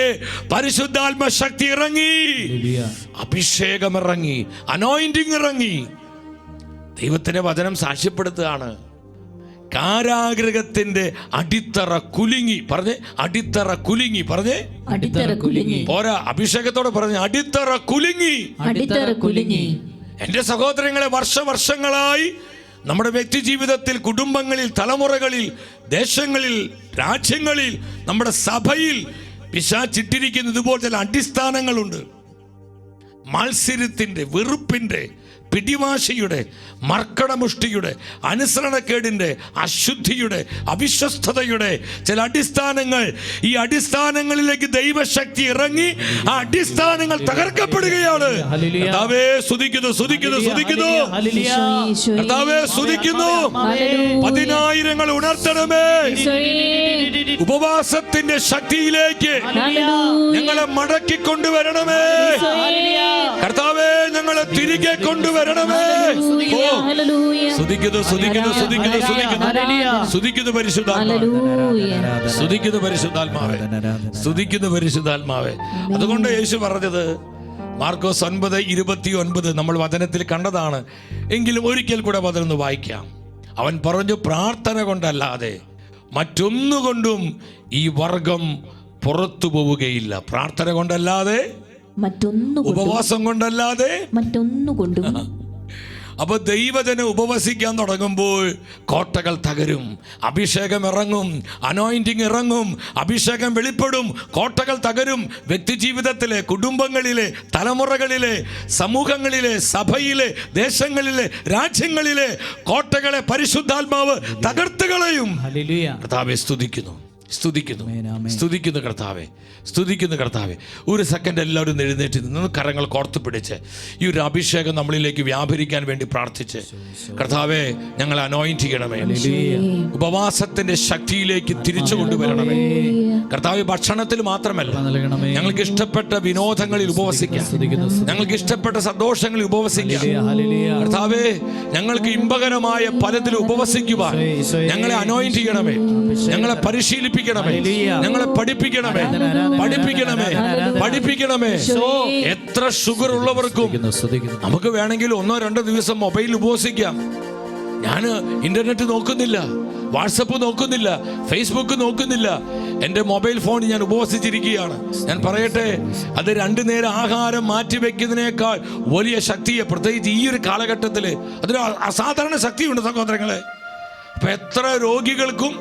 പരിശുദ്ധാത്മ ശക്തി ഇറങ്ങി, അഭിഷേകം ഇറങ്ങി, അനോയിന്റിങ് ഇറങ്ങി. ദൈവത്തിന്റെ വചനം സാക്ഷ്യപ്പെടുത്തുകയാണ്. കാരാഗൃഹത്തിന്റെ അടിത്തറ കുലുങ്ങി. പറഞ്ഞേ, അടിത്തറ കുലുങ്ങി. പറഞ്ഞേ, അടിത്തറ കുലുങ്ങി. പോരാ, അഭിഷേകത്തോടെ പറഞ്ഞേ, അടിത്തറ കുലുങ്ങി. അടിത്തറ കുലുങ്ങി. എൻ്റെ സഹോദരങ്ങളെ, വർഷങ്ങളായി നമ്മുടെ വ്യക്തി ജീവിതത്തിൽ, കുടുംബങ്ങളിൽ, തലമുറകളിൽ, ദേശങ്ങളിൽ, രാജ്യങ്ങളിൽ, നമ്മുടെ സഭയിൽ പിശാചിട്ടിരിക്കുന്ന ഇതുപോലെ ചില അടിസ്ഥാനങ്ങളുണ്ട്. മത്സരത്തിന്റെ, വെറുപ്പിന്റെ, പിടിവാശിയുടെ, മർക്കടമുഷ്ടിയുടെ, അനുസരണക്കേടിന്റെ, അശുദ്ധിയുടെ, അവിശ്വസ്തതയുടെ ചില അടിസ്ഥാനങ്ങൾ. ഈ അടിസ്ഥാനങ്ങളിലേക്ക് ദൈവശക്തി ഇറങ്ങി ആ അടിസ്ഥാനങ്ങൾ തകർക്കപ്പെടുകയാണ്. കർത്താവേ സ്തുതിക്കുന്നു, സ്തുതിക്കുന്നു, സ്തുതിക്കുന്നു. കർത്താവേ സ്തുതിക്കുന്നു. 10,000 ഉണർത്തണമേ. ഉപവാസത്തിന്റെ ശക്തിയിലേക്ക് ഞങ്ങളെ മടക്കി കൊണ്ടുവരണമേ. കർത്താവേ, ഞങ്ങളെ തിരികെ കൊണ്ടുവരണമേ. സ്തുതിക്കുന്നു, സ്തുതിക്കുന്നു, സ്തുതിക്കുന്നു, സ്തുതിക്കുന്നു, സ്തുതിക്കുന്നു പരിശുദ്ധാത്മാവേ, സ്തുതിക്കുന്നു പരിശുദ്ധാത്മാവേ, സ്തുതിക്കുന്നു പരിശുദ്ധാത്മാവേ. അതുകൊണ്ട് യേശു പറഞ്ഞത് മാർക്കോസ് 9:29 നമ്മൾ വചനത്തിൽ കണ്ടതാണ്. എങ്കിലും ഒരിക്കൽ കൂടെ വചനം വായിക്കാം. അവൻ പറഞ്ഞു, പ്രാർത്ഥന കൊണ്ടല്ലാതെ മറ്റൊന്നുകൊണ്ടും ഈ വർഗം പുറത്തു പോവുകയില്ല. പ്രാർത്ഥന കൊണ്ടല്ലാതെ, ഉപവാസം കൊണ്ടല്ലാതെ മറ്റൊന്നുകൊണ്ടും. അപ്പൊ ദൈവജനം ഉപവസിക്കാൻ തുടങ്ങുമ്പോൾ കോട്ടകൾ തകരും, അഭിഷേകം ഇറങ്ങും, അനോയിന്റിങ് ഇറങ്ങും, അഭിഷേകം വെളിപ്പെടും, കോട്ടകൾ തകരും. വ്യക്തി ജീവിതത്തിലെ, കുടുംബങ്ങളിലെ, തലമുറകളിലെ, സമൂഹങ്ങളിലെ, സഭയിലെ, ദേശങ്ങളിലെ, രാജ്യങ്ങളിലെ കോട്ടകളെ പരിശുദ്ധാത്മാവ് തകർത്ത് കളയും. കർത്താവേ സ്തുതിക്കുന്നു, സ്തുതിക്കുന്നു, സ്തുതിക്കുന്നു കർത്താവേ, സ്തുതിക്കുന്നു കർത്താവേ. ഒരു സെക്കൻഡ് എല്ലാവരും എഴുന്നേറ്റ് നിന്ന് കരങ്ങൾ കോർത്ത് പിടിച്ച് ഈ ഒരു അഭിഷേകം നമ്മളിലേക്ക് വ്യാപരിക്കാൻ വേണ്ടി പ്രാർത്ഥിച്ച്, കർത്താവേ ഞങ്ങളെ അനോയിന്റ് ചെയ്യണമേ, ഉപവാസത്തിന്റെ ശക്തിയിലേക്ക് തിരിച്ചു കൊണ്ടുവരണമേ. കർത്താവേ, ഭക്ഷണത്തിൽ മാത്രമല്ല, ഞങ്ങൾക്ക് ഇഷ്ടപ്പെട്ട വിനോദങ്ങളിൽ ഉപവസിക്കാം, ഞങ്ങൾക്ക് ഇഷ്ടപ്പെട്ട സന്തോഷങ്ങളിൽ ഉപവസിക്കാം. കർത്താവേ, ഞങ്ങൾക്ക് ഇമ്പകരമായ പലതിലും ഉപവസിക്കുവാൻ ഞങ്ങളെ അനോയിന്റ് ചെയ്യണമേ, ഞങ്ങളെ പരിശീലിപ്പിക്കണമേ, ഞങ്ങളെ പഠിപ്പിക്കണമേ, പഠിപ്പിക്കണമേ, പഠിപ്പിക്കണമേ. എത്ര ഷുഗർ ഉള്ളവർക്കും നമുക്ക് വേണമെങ്കിൽ 1-2 ദിവസം മൊബൈൽ ഉപവസിക്കാം. ഞാൻ ഇന്റർനെറ്റ് നോക്കുന്നില്ല, വാട്സപ്പ് നോക്കുന്നില്ല, ഫേസ്ബുക്ക് നോക്കുന്നില്ല, എൻ്റെ മൊബൈൽ ഫോൺ ഞാൻ ഉപവസിച്ചിരിക്കുകയാണ്. ഞാൻ പറയട്ടെ, അത് 2 നേരം ആഹാരം മാറ്റിവെക്കുന്നതിനേക്കാൾ വലിയ ശക്തിയെ, പ്രത്യേകിച്ച് ഈ ഒരു കാലഘട്ടത്തിൽ അതൊരു അസാധാരണ ശക്തിയുണ്ട് സഹോദരങ്ങളെ. അപ്പൊ എത്ര രോഗികൾക്കും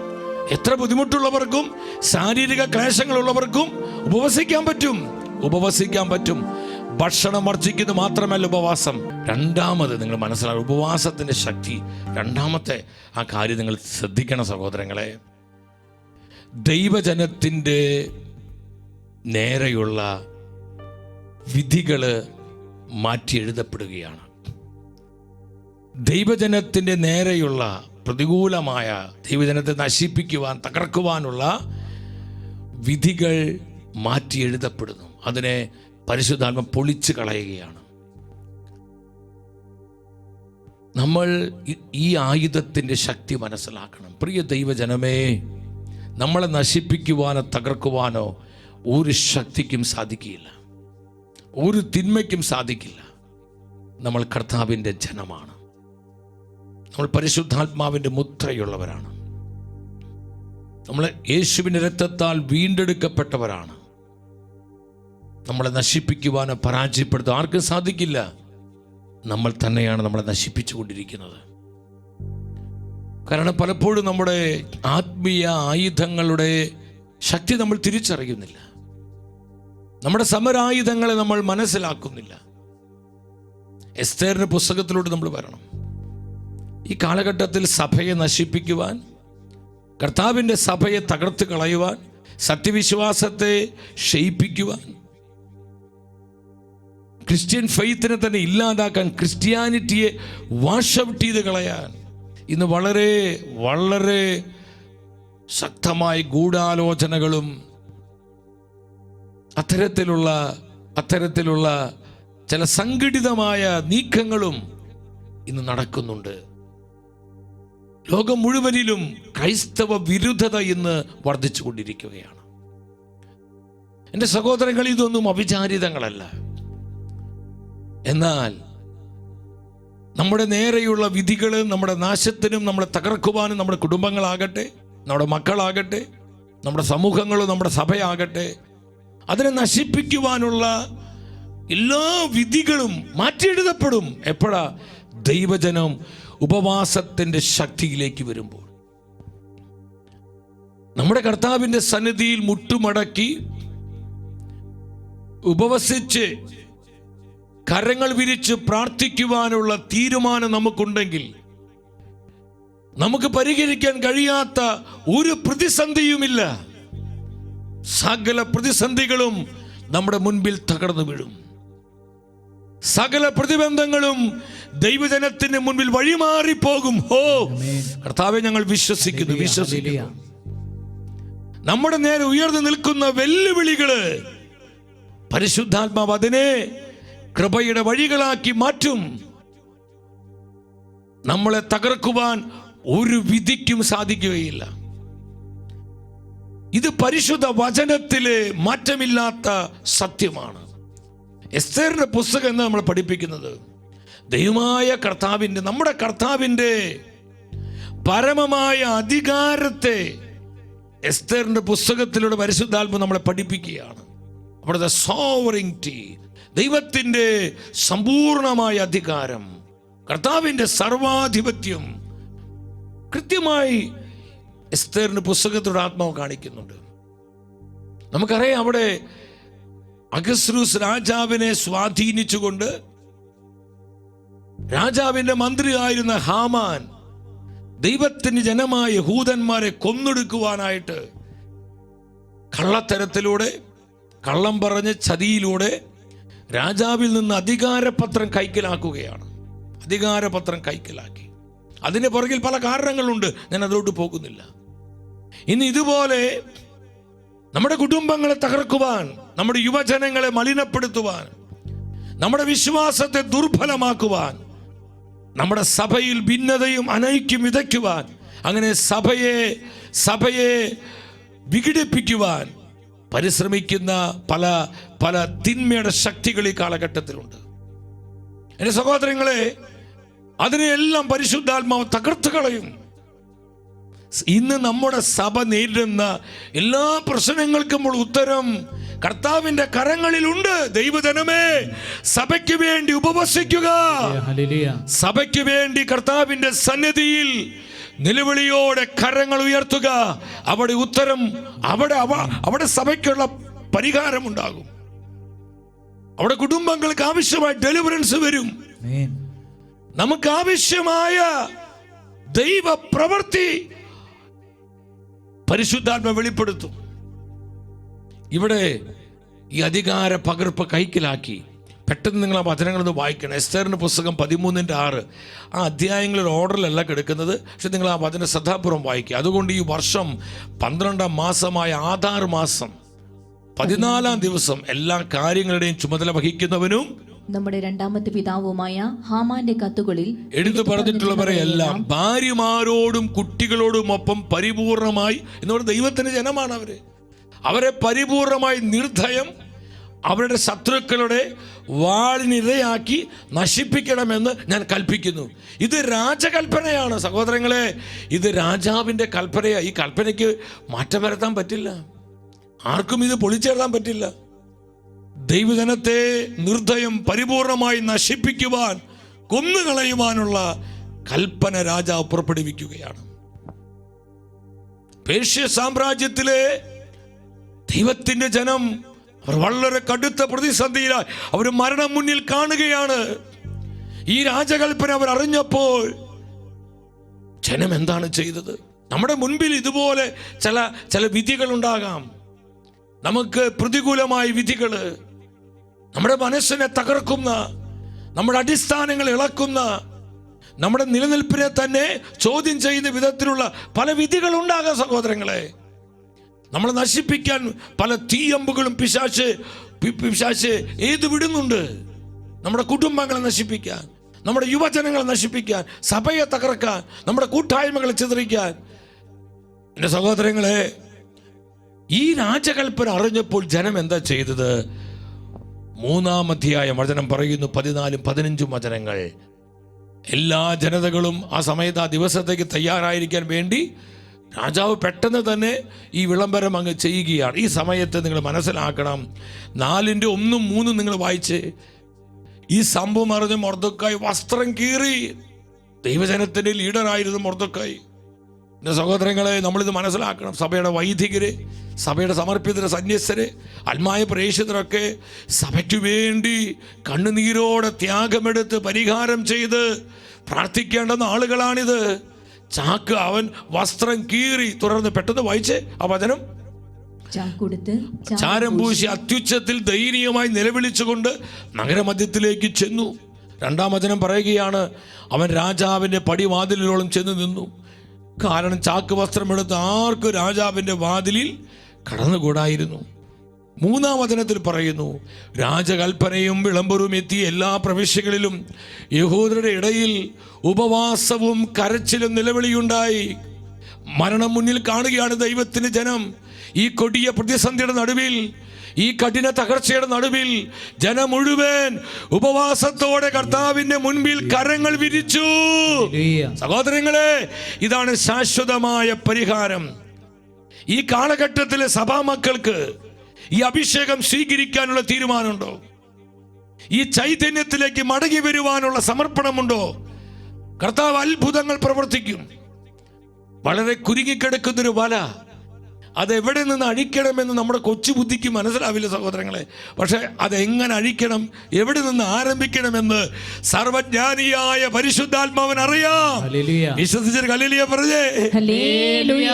എത്ര ബുദ്ധിമുട്ടുള്ളവർക്കും ശാരീരിക ക്ലേശങ്ങളുള്ളവർക്കും ഉപവസിക്കാൻ പറ്റും. ഭക്ഷണം വർജിക്കുന്നത് മാത്രമല്ല ഉപവാസം. രണ്ടാമത് നിങ്ങൾ മനസ്സിലാക്കുക, ഉപവാസത്തിൻ്റെ ശക്തി. രണ്ടാമത്തെ ആ കാര്യം നിങ്ങൾ ശ്രദ്ധിക്കണം സഹോദരങ്ങളെ. ദൈവജനത്തിൻ്റെ നേരെയുള്ള വിധികൾ മാറ്റി എഴുതപ്പെടുകയാണ്. ദൈവജനത്തിൻ്റെ നേരെയുള്ള പ്രതികൂലമായ, ദൈവജനത്തെ നശിപ്പിക്കുവാൻ, തകർക്കുവാനുള്ള വിധികൾ മാറ്റി എഴുതപ്പെടുന്നു. അതിനെ പരിശുദ്ധാത്മ പൊളിച്ചു കളയുകയാണ്. നമ്മൾ ഈ ആയുധത്തിൻ്റെ ശക്തി മനസ്സിലാക്കണം. പ്രിയ ദൈവജനമേ, നമ്മളെ നശിപ്പിക്കുവാനോ തകർക്കുവാനോ ഒരു ശക്തിക്കും സാധിക്കില്ല, ഒരു തിന്മയ്ക്കും സാധിക്കില്ല. നമ്മൾ കർത്താവിൻ്റെ ജനമാണ്. നമ്മൾ പരിശുദ്ധാത്മാവിൻ്റെ മുദ്രയുള്ളവരാണ്. നമ്മൾ യേശുവിൻ്റെ രക്തത്താൽ വീണ്ടെടുക്കപ്പെട്ടവരാണ്. നമ്മളെ നശിപ്പിക്കുവാനോ പരാജയപ്പെടുത്താൻ ആർക്കും സാധിക്കില്ല. നമ്മൾ തന്നെയാണ് നമ്മളെ നശിപ്പിച്ചു കൊണ്ടിരിക്കുന്നത്. കാരണം പലപ്പോഴും നമ്മുടെ ആത്മീയ ആയുധങ്ങളുടെ ശക്തി നമ്മൾ തിരിച്ചറിയുന്നില്ല. നമ്മുടെ സമരായുധങ്ങളെ നമ്മൾ മനസ്സിലാക്കുന്നില്ല. എസ്തേറിന്റെ പുസ്തകത്തിലൂടെ നമ്മൾ വരണം. ഈ കാലഘട്ടത്തിൽ സഭയെ നശിപ്പിക്കുവാൻ, കർത്താവിൻ്റെ സഭയെ തകർത്ത് കളയുവാൻ, സത്യവിശ്വാസത്തെ ക്ഷയിപ്പിക്കുവാൻ, ക്രിസ്ത്യൻ ഫെയ്ത്തിനെ തന്നെ ഇല്ലാതാക്കാൻ, ക്രിസ്ത്യാനിറ്റിയെ വാഷ് ഔട്ട് ചെയ്ത് കളയാൻ ഇന്ന് വളരെ വളരെ ശക്തമായ ഗൂഢാലോചനകളും അത്തരത്തിലുള്ള ചില സംഘടിതമായ നീക്കങ്ങളും ഇന്ന് നടക്കുന്നുണ്ട്. ലോകം മുഴുവനിലും ക്രൈസ്തവ വിരുദ്ധത ഇന്ന് വർദ്ധിച്ചു കൊണ്ടിരിക്കുകയാണ്. എൻ്റെ സഹോദരങ്ങൾ, ഇതൊന്നും അവിചാരിതങ്ങളല്ല. എന്നാൽ നമ്മുടെ നേരെയുള്ള വിധികൾ നമ്മുടെ നാശത്തിനും നമ്മളെ തകർക്കുവാനും, നമ്മുടെ കുടുംബങ്ങളാകട്ടെ, നമ്മുടെ മക്കളാകട്ടെ, നമ്മുടെ സമൂഹങ്ങളോ നമ്മുടെ സഭയാകട്ടെ, അതിനെ നശിപ്പിക്കുവാനുള്ള എല്ലാ വിധികളും മാറ്റിയെഴുതപ്പെടും. എപ്പോഴാ? ദൈവജനം ഉപവാസത്തിൻ്റെ ശക്തിയിലേക്ക് വരുമ്പോൾ. നമ്മുടെ കർത്താവിൻ്റെ സന്നിധിയിൽ മുട്ടുമടക്കി ഉപവസിച്ച് കരങ്ങൾ വിരിച്ച് പ്രാർത്ഥിക്കുവാനുള്ള തീരുമാനം നമുക്കുണ്ടെങ്കിൽ, നമുക്ക് പരിഹരിക്കാൻ കഴിയാത്ത ഒരു പ്രതിസന്ധിയുമില്ല. സകല പ്രതിസന്ധികളും നമ്മുടെ മുൻപിൽ തകർന്നു വീഴും. സകല പ്രതിബന്ധങ്ങളും ദൈവജനത്തിന് മുൻപിൽ വഴിമാറിപ്പോകും. കർത്താവെ, ഞങ്ങൾ വിശ്വസിക്കുന്നു. നമ്മുടെ നേരെ ഉയർന്നു നിൽക്കുന്ന വെല്ലുവിളികള് പരിശുദ്ധാത്മാവ് അതിനെ കൃപയുടെ വഴികളാക്കി മാറ്റും. നമ്മളെ തകർക്കുവാൻ ഒരു വിധിക്കും സാധിക്കുകയില്ല. ഇത് പരിശുദ്ധ വചനത്തിലെ മാറ്റമില്ലാത്ത സത്യമാണ്. എസ്തേറിന്റെ പുസ്തകം എന്ന് നമ്മൾ പഠിപ്പിക്കുന്നത് ദൈവമായ കർത്താവിൻ്റെ, നമ്മുടെ കർത്താവിൻ്റെ പരമമായ അധികാരത്തെ എസ്തേറിന്റെ പുസ്തകത്തിലൂടെ പരിശുദ്ധാത്മ നമ്മളെ പഠിപ്പിക്കുകയാണ്. അവിടുത്തെ സോവറിറ്റി, ദൈവത്തിൻ്റെ സമ്പൂർണമായ അധികാരം, കർത്താവിൻ്റെ സർവാധിപത്യം കൃത്യമായി എസ്തേറിന്റെ പുസ്തകത്തിലൂടെ ആത്മാവ് കാണിക്കുന്നുണ്ട്. നമുക്കറിയാം, അവിടെ അഹസ്വേരോസ് രാജാവിനെ സ്വാധീനിച്ചുകൊണ്ട് രാജാവിന്റെ മന്ത്രിയായിരുന്ന ഹാമാൻ ദൈവത്തിന് ജനമായ യഹൂദന്മാരെ കൊന്നൊടുക്കുവാനായിട്ട് കള്ളത്തരത്തിലൂടെ, കള്ളം പറഞ്ഞ് ചതിയിലൂടെ രാജാവിൽ നിന്ന് അധികാരപത്രം കൈക്കലാക്കുകയാണ്. അധികാരപത്രം കൈക്കലാക്കി. അതിന് പുറകിൽ പല കാരണങ്ങളുണ്ട്, ഞാൻ അതിലോട്ട് പോകുന്നില്ല. ഇനി ഇതുപോലെ നമ്മുടെ കുടുംബങ്ങളെ തകർക്കുവാൻ, നമ്മുടെ യുവജനങ്ങളെ മലിനപ്പെടുത്തുവാൻ, നമ്മുടെ വിശ്വാസത്തെ ദുർബലമാക്കുവാൻ, നമ്മുടെ സഭയിൽ ഭിന്നതയും അനൈക്യം വിതയ്ക്കുവാൻ, അങ്ങനെ സഭയെ വിഘടിപ്പിക്കുവാൻ പരിശ്രമിക്കുന്ന പല പല തിന്മയുടെ ശക്തികൾ ഈ കാലഘട്ടത്തിലുണ്ട്. എൻ്റെ സഹോദരങ്ങളെ, അതിനെയെല്ലാം പരിശുദ്ധാത്മാവ് തകർത്ത് കളയും. ഇന്ന് നമ്മുടെ സഭ നേരിടുന്ന എല്ലാ പ്രശ്നങ്ങൾക്കും ഉത്തരം കർത്താവിന്റെ കരങ്ങളിലുണ്ട്. ദൈവജനമേ, സഭയ്ക്ക് വേണ്ടി ഉപവസിക്കുക. സഭയ്ക്ക് വേണ്ടി കർത്താവിന്റെ സന്നിധിയിൽ നിലവിളിയോടെ കരങ്ങൾ ഉയർത്തുക. അവിടെ ഉത്തരം, അവിടെ സഭയ്ക്കുള്ള പരിഹാരം ഉണ്ടാകും. അവിടെ കുടുംബങ്ങൾക്ക് ആവശ്യമായ ഡെലിവറൻസ് വരും. നമുക്ക് ആവശ്യമായ ദൈവ പ്രവൃത്തി പരിശുദ്ധാത്മ വെളിപ്പെടുത്തും. ഇവിടെ ഈ അധികാര പകർപ്പ് കൈക്കലാക്കി പെട്ടെന്ന് നിങ്ങൾ ആ വചനങ്ങളൊന്ന് വായിക്കണം. എസ്തേറിന്റെ പുസ്തകം 13:6 ആ അധ്യായങ്ങളിൽ ഓർഡറിലല്ല കിടക്കുന്നത്, പക്ഷെ നിങ്ങൾ ആ വചന ശ്രദ്ധാപൂർവം വായിക്കുക. അതുകൊണ്ട് ഈ വർഷം 12ാം മാസമായ ആധാർ മാസം 14ാം ദിവസം എല്ലാ കാര്യങ്ങളുടെയും ചുമതല വഹിക്കുന്നവനും നമ്മുടെ രണ്ടാമത്തെ പിതാവുമായ ഹാമാന്റെ കത്തുകളിൽ എടുത്തു പറഞ്ഞിട്ടുള്ളവരെ എല്ലാം ഭാര്യമാരോടും കുട്ടികളോടും ഒപ്പം പരിപൂർണമായി എന്നോട് ദൈവത്തിന്റെ ജനമാണ് അവരെ പരിപൂർണമായി നിർദ്ധയം അവരുടെ ശത്രുക്കളുടെ വാളിനിരയാക്കി നശിപ്പിക്കണമെന്ന് ഞാൻ കൽപ്പിക്കുന്നു. ഇത് രാജകൽപ്പനയാണ് സഹോദരങ്ങളെ, ഇത് രാജാവിൻ്റെ കൽപ്പനയാണ്. ഈ കൽപ്പനയ്ക്ക് മാറ്റം വരുത്താൻ പറ്റില്ല, ആർക്കും ഇത് പൊളിച്ചെഴുതാൻ പറ്റില്ല. ദൈവജനത്തെ നിർദ്ധയം പരിപൂർണമായി നശിപ്പിക്കുവാൻ, കൊന്നുകളയുവാനുള്ള കൽപ്പന രാജാവ് പുറപ്പെടുവിക്കുകയാണ്. പേർഷ്യ സാമ്രാജ്യത്തിലെ ദൈവത്തിന്റെ ജനം അവർ വളരെ കടുത്ത പ്രതിസന്ധിയിലായി അവർ മരണം മുന്നിൽ കാണുകയാണ്. ഈ രാജകൽപ്പന അവർ അറിഞ്ഞപ്പോൾ ജനം എന്താണ് ചെയ്തത്? നമ്മുടെ മുൻപിൽ ഇതുപോലെ ചില വിധികൾ ഉണ്ടാകാം. നമുക്ക് പ്രതികൂലമായ വിധികൾ, നമ്മുടെ മനസ്സിനെ തകർക്കുന്ന, നമ്മുടെ അടിസ്ഥാനങ്ങൾ ഇളക്കുന്ന, നമ്മുടെ നിലനിൽപ്പിനെ തന്നെ ചോദ്യം ചെയ്യുന്ന വിധത്തിലുള്ള പല വിധികൾ ഉണ്ടാകാം സഹോദരങ്ങളെ. നമ്മളെ നശിപ്പിക്കാൻ പല തീയമ്പുകളും പിശാച് ഏത് വിടുന്നുണ്ട്. നമ്മുടെ കുടുംബങ്ങളെ നശിപ്പിക്കാൻ, നമ്മുടെ യുവജനങ്ങളെ നശിപ്പിക്കാൻ, സഭയെ തകർക്കാൻ, നമ്മുടെ കൂട്ടായ്മകളെ ചിതറിക്കാൻ. എൻ്റെ സഹോദരങ്ങളെ, ഈ രാജകൽപ്പന അറിഞ്ഞപ്പോൾ ജനം എന്താ ചെയ്തത്? 3-ാം അധ്യായം വചനം പറയുന്നു, 14-15 വചനങ്ങൾ. എല്ലാ ജനതകളും ആ സമയത്ത് ആ ദിവസത്തേക്ക് തയ്യാറായിരിക്കാൻ വേണ്ടി രാജാവ് പെട്ടെന്ന് തന്നെ ഈ വിളംബരം അങ്ങ് ചെയ്യുകയാണ്. ഈ സമയത്ത് നിങ്ങൾ മനസ്സിലാക്കണം, 4:1-3 നിങ്ങൾ വായിച്ച് ഈ സംഭവം അറിഞ്ഞ മൊർദെഖായി വസ്ത്രം കീറി. ദൈവജനത്തിൻ്റെ ലീഡറായിരുന്നു മൊർദെഖായി. എൻ്റെ സഹോദരങ്ങളെ, നമ്മളിത് മനസ്സിലാക്കണം. സഭയുടെ വൈദികര്, സഭയുടെ സമർപ്പിതര്, സന്യസ്തര്, ആത്മായ പ്രേക്ഷിതരൊക്കെ സഭയ്ക്ക് വേണ്ടി കണ്ണുനീരോടെ ത്യാഗമെടുത്ത് പരിഹാരം ചെയ്ത് പ്രാർത്ഥിക്കേണ്ടുന്ന ആളുകളാണിത്. ചാക്ക് അവൻ വസ്ത്രം കീറി. തുടർന്ന് പെട്ടെന്ന് വായിച്ച് ആ വചനം, ചാരം പൂശി അത്യുച്ചത്തിൽ ദയനീയമായി നിലവിളിച്ചുകൊണ്ട് നഗരമധ്യത്തിലേക്ക് ചെന്നു. 2-ാം വചനം പറയുകയാണ്, അവൻ രാജാവിൻ്റെ പടിവാതിലോളം ചെന്ന് നിന്നു. കാരണം ചാക്ക് വസ്ത്രമെടുത്ത് ആർക്കും രാജാവിൻ്റെ വാതിലിൽ കടന്നുകൂടായിരുന്നു. 3-ാം വചനത്തിൽ പറയുന്നു, രാജകൽപ്പനയും വിളംബരവും എത്തിയ എല്ലാ പ്രവിശ്യകളിലും യഹൂദരുടെ ഇടയിൽ ഉപവാസവും കരച്ചിലും നിലവിളിയുണ്ടായി. മരണം മുന്നിൽ കാണുകയാണ് ദൈവത്തിന്റെ ജനം. ഈ കൊടിയ പ്രതിസന്ധിയുടെ നടുവിൽ, ഈ കഠിന തകർച്ചയുടെ നടുവിൽ ജനം മുഴുവൻ ഉപവാസത്തോടെ കർത്താവിന്റെ മുൻപിൽ കരങ്ങൾ വിരിച്ചു. സഹോദരങ്ങളെ, ഇതാണ് ശാശ്വതമായ പരിഹാരം. ഈ കാലഘട്ടത്തിലെ സഭാമക്കൾക്ക് ഈ അഭിഷേകം സ്വീകരിക്കാനുള്ള തീരുമാനമുണ്ടോ? ഈ ചൈതന്യത്തിലേക്ക് മടങ്ങി വരുവാനുള്ള സമർപ്പണമുണ്ടോ? കർത്താവ് അത്ഭുതങ്ങൾ പ്രവർത്തിക്കും. വളരെ കുരുങ്ങിക്കിടക്കുന്നൊരു വല, അതെവിടെ നിന്ന് അഴിക്കണമെന്ന് നമ്മുടെ കൊച്ചു ബുദ്ധിക്ക് മനസ്സിലാവില്ല സഹോദരങ്ങളെ. പക്ഷെ അതെങ്ങനെ അഴിക്കണം, എവിടെ നിന്ന് ആരംഭിക്കണമെന്ന് സർവജ്ഞാനിയായ പരിശുദ്ധാത്മാവൻ അറിയാം. വിശ്വസിച്ചൊരു ഹല്ലേലൂയ പറഞ്ഞേ.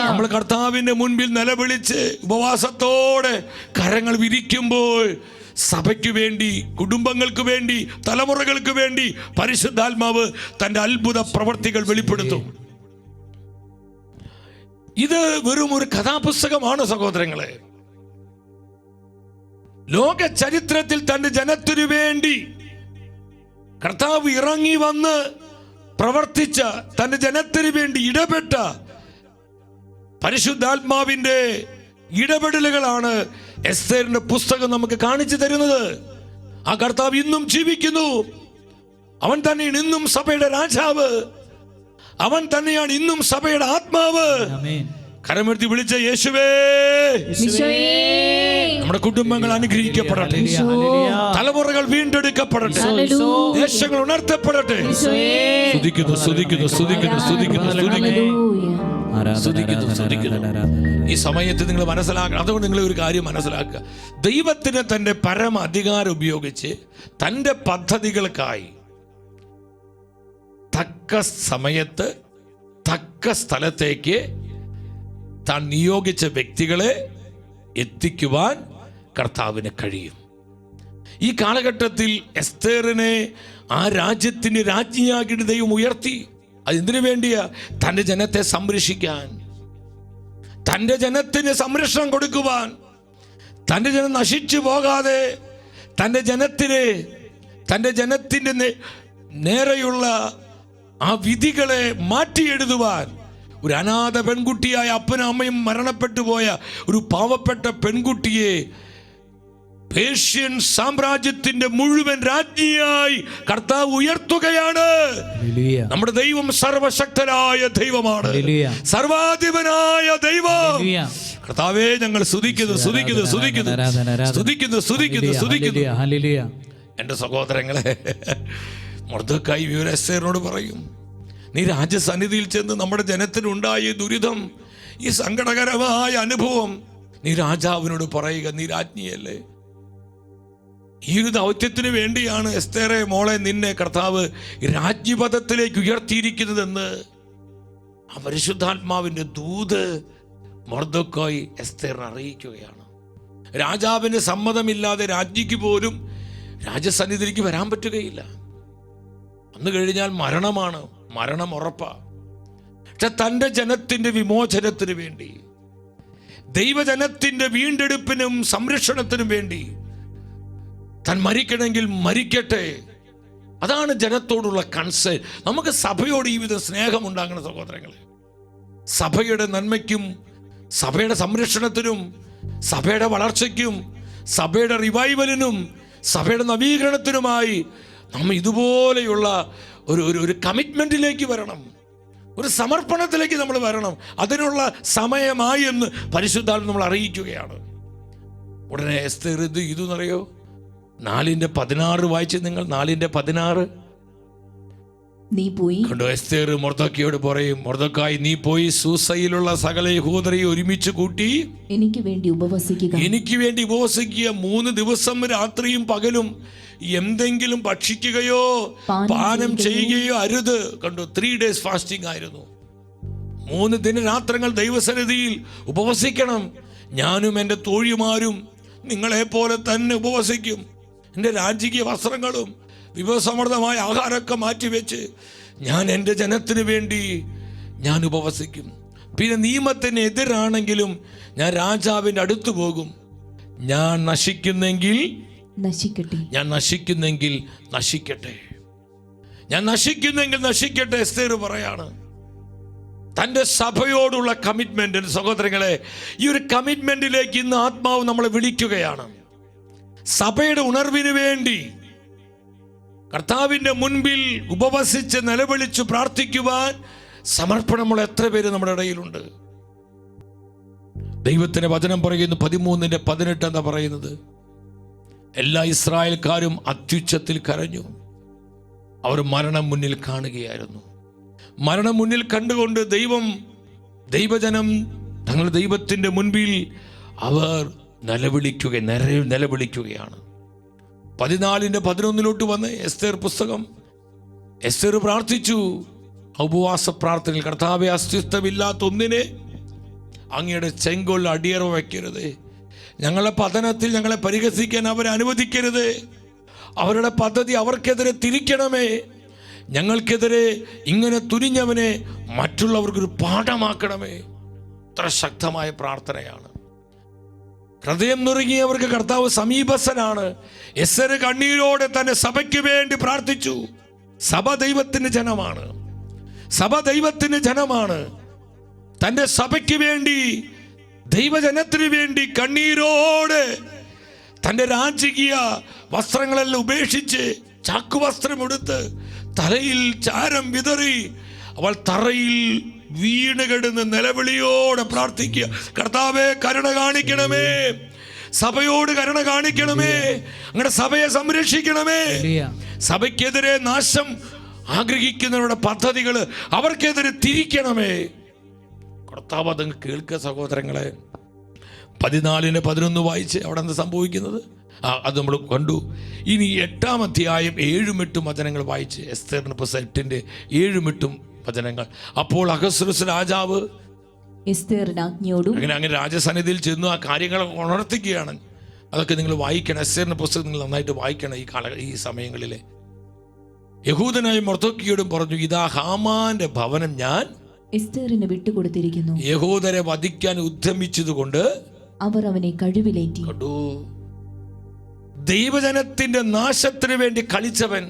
നമ്മൾ കർത്താവിന്റെ മുൻപിൽ നിലവിളിച്ച് ഉപവാസത്തോടെ കരങ്ങൾ വിരിക്കുമ്പോൾ സഭയ്ക്ക് വേണ്ടി, കുടുംബങ്ങൾക്ക് വേണ്ടി, തലമുറകൾക്ക് വേണ്ടി പരിശുദ്ധാത്മാവ് തന്റെ അത്ഭുത പ്രവർത്തികൾ വെളിപ്പെടുത്തും. ഇത് വെറും ഒരു കഥാപുസ്തകമാണ് സഹോദരങ്ങളെ. ലോക ചരിത്രത്തിൽ തന്റെ ജനത്തിനു വേണ്ടി കർത്താവ് ഇറങ്ങി വന്ന് പ്രവർത്തിച്ച, തന്റെ ജനത്തിനു വേണ്ടി ഇടപെട്ട പരിശുദ്ധാത്മാവിന്റെ ഇടപെടലുകളാണ് എസ്തേറിന്റെ പുസ്തകം നമുക്ക് കാണിച്ചു തരുന്നത്. ആ കർത്താവ് ഇന്നും ജീവിക്കുന്നു. അവൻ തന്നെയാണ് ഇന്നും സഭയുടെ രാജാവ്. അവൻ തന്നെയാണ് ഇന്നും സഭയുടെ ആത്മാവ്. കരമെടുത്തി വിളിച്ച യേശുവേ, നമ്മുടെ കുടുംബങ്ങൾ അനുഗ്രഹിക്കപ്പെടട്ടെ. തലമുറകൾ വീണ്ടെടുക്കപ്പെടട്ടെ. ദേശങ്ങൾ ഉണർത്തപ്പെടട്ടെ. സ്തുതിക്കുന്നു, സ്തുതിക്കുന്നു, സ്തുതിക്കുന്നു, സ്തുതിക്കുന്നു, സ്തുതിക്കുന്നു. ഈ സമയത്ത് നിങ്ങൾ മനസ്സിലാക്കണം. അതുകൊണ്ട് നിങ്ങൾ ഒരു കാര്യം മനസ്സിലാക്കുക. ദൈവത്തിന് തൻ്റെ പരമ അധികാരം ഉപയോഗിച്ച് തൻ്റെ പദ്ധതികൾക്കായി തക്ക സമയത്ത് തക്ക സ്ഥലത്തേക്ക് താൻ നിയോഗിച്ച വ്യക്തികളെ എത്തിക്കുവാൻ കർത്താവിന് കഴിയും. ഈ കാലഘട്ടത്തിൽ എസ്തേറിനെ ആ രാജ്യത്തിന് രാജ്ഞിയാക്കിയിട്ട് ദൈവം ഉയർത്തി. അതെന്തിനു വേണ്ടിയാ? തൻ്റെ ജനത്തെ സംരക്ഷിക്കാൻ, തൻ്റെ ജനത്തിന് സംരക്ഷണം കൊടുക്കുവാൻ, തൻ്റെ ജനം നശിച്ചു പോകാതെ തൻ്റെ ജനത്തിൻ്റെ നേരെയുള്ള ആ വിധികളെ മാറ്റിയെഴുതുവാൻ. ഒരു അനാഥ പെൺകുട്ടിയായ അപ്പനും അമ്മയും മരണപ്പെട്ടു പോയ ഒരു പാവപ്പെട്ട പെൺകുട്ടിയെ പേർഷ്യൻ സാമ്രാജ്യത്തിന്റെ മുഴുവൻ രാജ്ഞിയായി കർത്താവ് ഉയർത്തുകയാണ്. നമ്മുടെ ദൈവം സർവശക്തനായ ദൈവമാണ്, സർവാധിപനായ ദൈവം. കർത്താവേ, ഞങ്ങൾ സ്തുതിക്കുന്നു, സ്തുതിക്കുന്നു, സ്തുതിക്കുന്നു, സ്തുതിക്കുന്നു, സ്തുതിക്കുന്നു, സ്തുതിക്കുന്നു. എൻ്റെ സഹോദരങ്ങളെ, മൊർദെഖായി വിവരം എസ്തേറിനോട് പറയും, നീ രാജസന്നിധിയിൽ ചെന്ന് നമ്മുടെ ജനത്തിനുണ്ടായ ദുരിതം, ഈ സങ്കടകരമായ അനുഭവം നീ രാജാവിനോട് പറയുക. നീ രാജ്ഞിയല്ലേ. ഈ ഒരു ദൗത്യത്തിന് വേണ്ടിയാണ് എസ്തേറെ മോളെ നിന്നെ കർത്താവ് രാജ്ഞിപദത്തിലേക്ക് ഉയർത്തിയിരിക്കുന്നതെന്ന് ആ പരിശുദ്ധാത്മാവിൻ്റെ ദൂത് മൊർദെഖായി എസ്തേറിനെ അറിയിക്കുകയാണ്. രാജാവിന് സമ്മതമില്ലാതെ രാജ്ഞിക്ക് പോലും രാജസന്നിധിയിലേക്ക് വരാൻ പറ്റുകയില്ല. അന്ന് കഴിഞ്ഞാൽ മരണമാണ്, മരണം ഉറപ്പാ. പക്ഷെ തൻ്റെ ജനത്തിൻ്റെ വിമോചനത്തിന് വേണ്ടി, ദൈവജനത്തിൻ്റെ വീണ്ടെടുപ്പിനും സംരക്ഷണത്തിനും വേണ്ടി താൻ മരിക്കണമെങ്കിൽ മരിക്കട്ടെ. അതാണ് ജനത്തോടുള്ള കൺസേൺ. നമുക്ക് സഭയോട് ഈ വിധം സ്നേഹമുണ്ടാകണം സഹോദരങ്ങളെ. സഭയുടെ നന്മയ്ക്കും സഭയുടെ സംരക്ഷണത്തിനും സഭയുടെ വളർച്ചയ്ക്കും സഭയുടെ റിവൈവലിനും സഭയുടെ നവീകരണത്തിനുമായി നമ്മൾ ഇതുപോലെയുള്ള ഒരു കമ്മിറ്റ്മെന്റിലേക്ക് വരണം, ഒരു സമർപ്പണത്തിലേക്ക് നമ്മൾ വരണം. അതിനുള്ള സമയമായി എന്ന് പരിശുദ്ധാത്മാവ് നമ്മൾ അറിയിക്കുകയാണ്. ഉടനെ എസ്തേർ ഇതെന്നറിയോ? 4:16 വായിച്ച് നിങ്ങൾ. 4:16 നീ പോയി കണ്ടോ? എസ്തേർ മൊർദെഖായിയോട് പറയും, മൊർദെഖായി, നീ പോയി സൂസയിലുള്ള സകല യഹൂദരെയും ഒരുമിച്ച് കൂട്ടി എനിക്ക് വേണ്ടി ഉപവസിക്കുക. 3 ദിവസം രാത്രിയും പകലും എന്തെങ്കിലും ഭക്ഷിക്കുകയോ പാനം ചെയ്യുകയോ അരുത്. കണ്ടു, 3 days ഫാസ്റ്റിംഗ് ആയിരുന്നു. 3 ദിനരാത്രങ്ങൾ ദൈവസന്നിധിയിൽ ഉപവസിക്കണം. ഞാനും എൻ്റെ തോഴിമാരും നിങ്ങളെ പോലെ തന്നെ ഉപവസിക്കും. എൻ്റെ രാജകീയ വസ്ത്രങ്ങളും വിഭവസമൃദ്ധമായ ആഹാരമൊക്കെ മാറ്റിവെച്ച് ഞാൻ എൻ്റെ ജനത്തിന് വേണ്ടി ഞാൻ ഉപവസിക്കും. പിന്നെ നിയമത്തിന് എതിരാണെങ്കിലും ഞാൻ രാജാവിൻ്റെ അടുത്ത് പോകും. ഞാൻ നശിക്കുന്നെങ്കിൽ നശിക്കട്ടെ, ഞാൻ നശിക്കുന്നെങ്കിൽ നശിക്കട്ടെ, ഞാൻ നശിക്കുന്നെങ്കിൽ നശിക്കട്ടെ. എസ്തേർ പറയാണ് തൻ്റെ സഭയോടുള്ള കമ്മിറ്റ്മെന്റ്. സഹോദരങ്ങളെ, ഈ ഒരു കമ്മിറ്റ്മെന്റിലേക്ക് ഇന്ന് ആത്മാവ് നമ്മളെ വിളിക്കുകയാണ്. സഭയുടെ ഉണർവിന് വേണ്ടി കർത്താവിൻ്റെ മുൻപിൽ ഉപവസിച്ച് നിലവിളിച്ച് പ്രാർത്ഥിക്കുവാൻ സമർപ്പണമുള്ള എത്ര പേര് നമ്മുടെ ഇടയിലുണ്ട്? ദൈവത്തിന്റെ വചനം പറയുന്നു 13:18 എന്താ പറയുന്നത്? എല്ലാ ഇസ്രായേൽക്കാരും അത്യുച്ചത്തിൽ കരഞ്ഞു. അവർ മരണം മുന്നിൽ കാണുകയായിരുന്നു. മരണം മുന്നിൽ കണ്ടുകൊണ്ട് ദൈവജനം തങ്ങളുടെ ദൈവത്തിൻ്റെ മുൻപിൽ അവർ നിലവിളിക്കുകയാണ്. 14:11 വന്ന് എസ്തേർ പുസ്തകം. എസ്തേർ പ്രാർത്ഥിച്ചു ഉപവാസ പ്രാർത്ഥനയിൽ, കർത്താവേ, അസ്തിത്വമില്ലാത്ത ഒന്നിനെ അങ്ങയുടെ ചെങ്കോൽ അടിയറവ് വയ്ക്കരുത്. ഞങ്ങളുടെ പതനത്തിൽ ഞങ്ങളെ പരിഹസിക്കാൻ അവരെ അനുവദിക്കരുത്. അവരുടെ പദ്ധതി അവർക്കെതിരെ തിരിക്കണമേ. ഞങ്ങൾക്കെതിരെ ഇങ്ങനെ തുനിഞ്ഞവനെ മറ്റുള്ളവർക്കൊരു പാഠമാക്കണമേ. ഇത്ര ശക്തമായ പ്രാർത്ഥനയാണ്. ഹൃദയം നുറുങ്ങിയവർക്ക് കർത്താവ് സമീപസ്ഥനാണ്. എസ്തേർ കണ്ണീരോടെ തന്നെ സഭയ്ക്ക് വേണ്ടി പ്രാർത്ഥിച്ചു. സഭ ദൈവത്തിന്റെ ജനമാണ്. സഭ ദൈവത്തിന്റെ ജനമാണ്. തൻ്റെ സഭയ്ക്ക് വേണ്ടി, ദൈവജനത്തിന് വേണ്ടി കണ്ണീരോടെ തൻ്റെ രാജകീയ വസ്ത്രങ്ങളെല്ലാം ഉപേക്ഷിച്ച് ചാക്കുവസ്ത്രമെടുത്ത് തലയിൽ ചാരം വിതറി അവൾ തറയിൽ വീണ് കിടന്ന് നിലവിളിയോടെ പ്രാർത്ഥിക്കുക. കർത്താവേ, കരുണ കാണിക്കണമേ. സഭയോട് കരുണ കാണിക്കണമേ. അങ്ങനെ സഭയെ സംരക്ഷിക്കണമേ. സഭയ്ക്കെതിരെ നാശം ആഗ്രഹിക്കുന്നവരുടെ പദ്ധതികൾ അവർക്കെതിരെ തിരിക്കണമേ. കർത്താവ് അത് കേൾക്കുക സഹോദരങ്ങളെ. 14:11 വായിച്ച് അവിടെ എന്താ സംഭവിക്കുന്നത് അത് നമ്മൾ കണ്ടു. ഇനി 8-ാം അധ്യായം 7-8 വചനങ്ങൾ വായിച്ച്, എസ്തേറിന്റെ പുസ്തകം 8-ന്റെ 7-8 വചനങ്ങൾ. അപ്പോൾ അഹസ്വേരോസ് രാജാവ് എസ്തേറിന്റെ ആജ്ഞയോടും അങ്ങനെ രാജസന്നിധിയിൽ ചെന്നു ആ കാര്യങ്ങൾ ഉണർത്തിക്കുകയാണ്. അതൊക്കെ നിങ്ങൾ വായിക്കണം. എസ്തേറിന്റെ പുസ്തകം നിങ്ങൾ നന്നായിട്ട് വായിക്കണം. ഈ സമയങ്ങളിൽ യഹൂദനായ മൊർദെഖായിയോടും പറഞ്ഞു, ഇതാ ഹാമാന്റെ ഭവനം ഞാൻ എസ്തേറിന് വിട്ടുകൊടുത്തിരിക്കുന്നു. യഹൂദരെ വധിക്കാൻ ഉദ്യമിച്ചതുകൊണ്ട് അവർ അവനെ കഴിവിലേറ്റി. കണ്ടു, ദൈവജനത്തിന്റെ നാശത്തിന് വേണ്ടി കളിച്ചവൻ,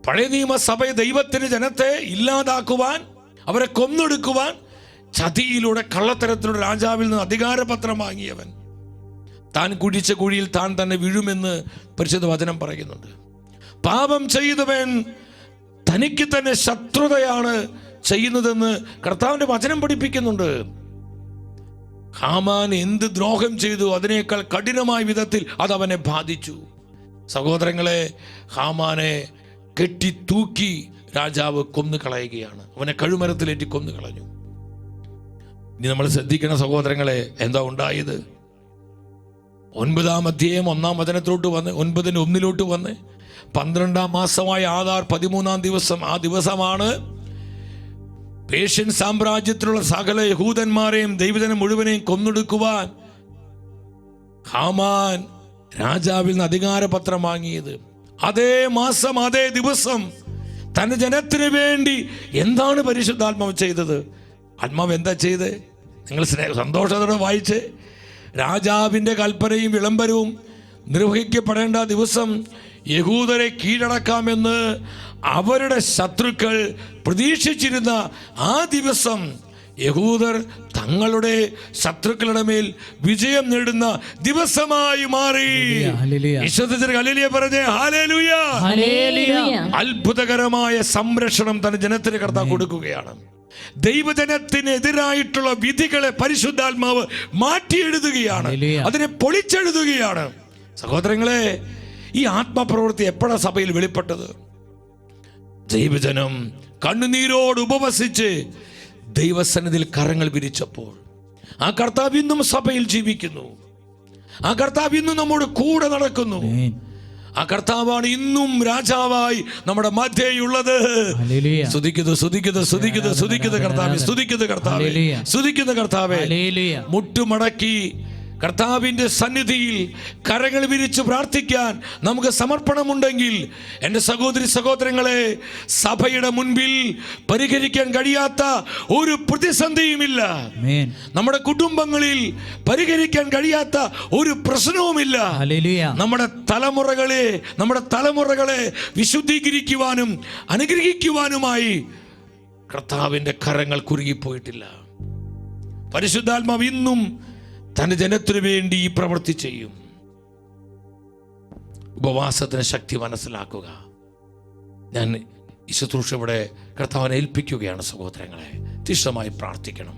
പഴയ നിയമസഭ ദൈവത്തിന് ജനത്തെ ഇല്ലാതാക്കുവാൻ, അവരെ കൊന്നൊടുക്കുവാൻ ചതിയിലൂടെ കള്ളത്തരത്തിലൂടെ രാജാവിൽ നിന്ന് അധികാരപത്രം വാങ്ങിയവൻ, താൻ കുഴിച്ച കുഴിയിൽ താൻ തന്നെ വീഴുമെന്ന് പരിശുദ്ധ വചനം പറയുന്നുണ്ട്. പാപം ചെയ്തവൻ തനിക്ക് തന്നെ ശത്രുതയാണ് ചെയ്യുന്നതെന്ന് കർത്താവിന്റെ വചനം പഠിപ്പിക്കുന്നുണ്ട്. ഹാമാൻ എന്ത് ദ്രോഹം ചെയ്തു അതിനേക്കാൾ കഠിനമായ വിധത്തിൽ അത് അവനെ ബാധിച്ചു. സഹോദരങ്ങളെ, ഹാമാനെ കെട്ടി തൂക്കി രാജാവ് കൊന്നു കളയുകയാണ്. അവനെ കഴുമരത്തിലേറ്റി കൊന്നു കളഞ്ഞു. ഇനി നമ്മൾ ശ്രദ്ധിക്കണം സഹോദരങ്ങളെ, എന്താ ഉണ്ടായത്? 9-ാം അധ്യായം 1-ാം വചനത്തിലോട്ട് വന്ന് 9:1 വന്ന് 12-ാം മാസമായ ആദാർ 13-ാം ദിവസം, ആ ദിവസമാണ് പേർഷ്യൻ സാമ്രാജ്യത്തിലുള്ള സകല യഹൂദന്മാരെയും ദൈവജനം മുഴുവനെയും കൊന്നൊടുക്കുവാൻ ഹാമാൻ രാജാവിൽ നിന്ന് അധികാരപത്രം വാങ്ങിയത്. അതേ മാസം അതേ ദിവസം തന്റെ ജനത്തിന് വേണ്ടി എന്താണ് പരിശുദ്ധാത്മാവ് ചെയ്തത്? ആത്മാവ് എന്താ ചെയ്ത്? നിങ്ങൾ സന്തോഷത്തോടെ വായിച്ച്, രാജാവിൻ്റെ കൽപ്പനയും വിളംബരവും നിർവഹിക്കപ്പെടേണ്ട ദിവസം യഹൂദരെ കീഴടക്കാമെന്ന് അവരുടെ ശത്രുക്കൾ പ്രതീക്ഷിച്ചിരുന്ന ആ ദിവസം യഹൂദർ തങ്ങളുടെ ശത്രുക്കളുടെ മേൽ വിജയം നേടുന്ന ദിവസമായി മാറി. ഹല്ലേലൂയ പറഞ്ഞേ, ഹല്ലേലൂയ. അത്ഭുതകരമായ സംരക്ഷണം തന്റെ ജനത്തിന് കർത്താവ് കൊടുക്കുകയാണ്. ദൈവജനത്തിനെതിരായിട്ടുള്ള വിധികളെ പരിശുദ്ധാത്മാവ് മാറ്റിയെഴുതുകയാണ്, അതിനെ പൊളിച്ചെഴുതുകയാണ്. സഹോദരങ്ങളെ, ഈ ആത്മപ്രവൃത്തി എപ്പോഴാണ് സഭയിൽ വെളിപ്പെട്ടത്? ദൈവജനം കണ്ണുനീരോട് ഉപവസിച്ച് ദൈവസന്നിധിയിൽ കരങ്ങൾ വിരിച്ചപ്പോൾ ആ കർത്താവ് ഇന്നും സഭയിൽ ജീവിക്കുന്നു. ആ കർത്താവ് ഇന്നും നമ്മുടെ കൂടെ നടക്കുന്നു. ആ കർത്താവാണ് ഇന്നും രാജാവായി നമ്മുടെ മധ്യയുള്ളത്. സ്തുതിക്കുന്നു, സ്തുതിക്കുന്നു, സ്തുതിക്കുന്നു, സ്തുതിക്കുന്നു കർത്താവേ, സ്തുതിക്കുന്നു കർത്താവേ, സ്തുതിക്കുന്നു കർത്താവേ. മുട്ടുമടക്കി കർത്താവിൻ്റെ സന്നിധിയിൽ കരങ്ങൾ വിരിച്ച് പ്രാർത്ഥിക്കാൻ നമുക്ക് സമർപ്പണമുണ്ടെങ്കിൽ, എൻ്റെ സഹോദരി സഹോദരങ്ങളെ, സഭയുടെ മുൻപിൽ പരിഹരിക്കാൻ കഴിയാത്ത ഒരു പ്രതിസന്ധിയുമില്ല. നമ്മുടെ കുടുംബങ്ങളിൽ പരിഹരിക്കാൻ കഴിയാത്ത ഒരു പ്രശ്നവുമില്ല. നമ്മുടെ തലമുറകളെ വിശുദ്ധീകരിക്കുവാനും അനുഗ്രഹിക്കുവാനുമായി കർത്താവിൻ്റെ കരങ്ങൾ കുറുകിപ്പോയിട്ടില്ല. പരിശുദ്ധാത്മാവ് ഇന്നും തൻ്റെ ജനത്തിനു വേണ്ടി ഈ പ്രവൃത്തി ചെയ്യും. ഉപവാസത്തിന് ശക്തി മനസ്സിലാക്കുക. ഞാൻ ഈ ശുശ്രൂഷ ഇവിടെ കർത്താവിനെ ഏൽപ്പിക്കുകയാണ്. സഹോദരങ്ങളെ, തീക്ഷ്ണമായി പ്രാർത്ഥിക്കണം.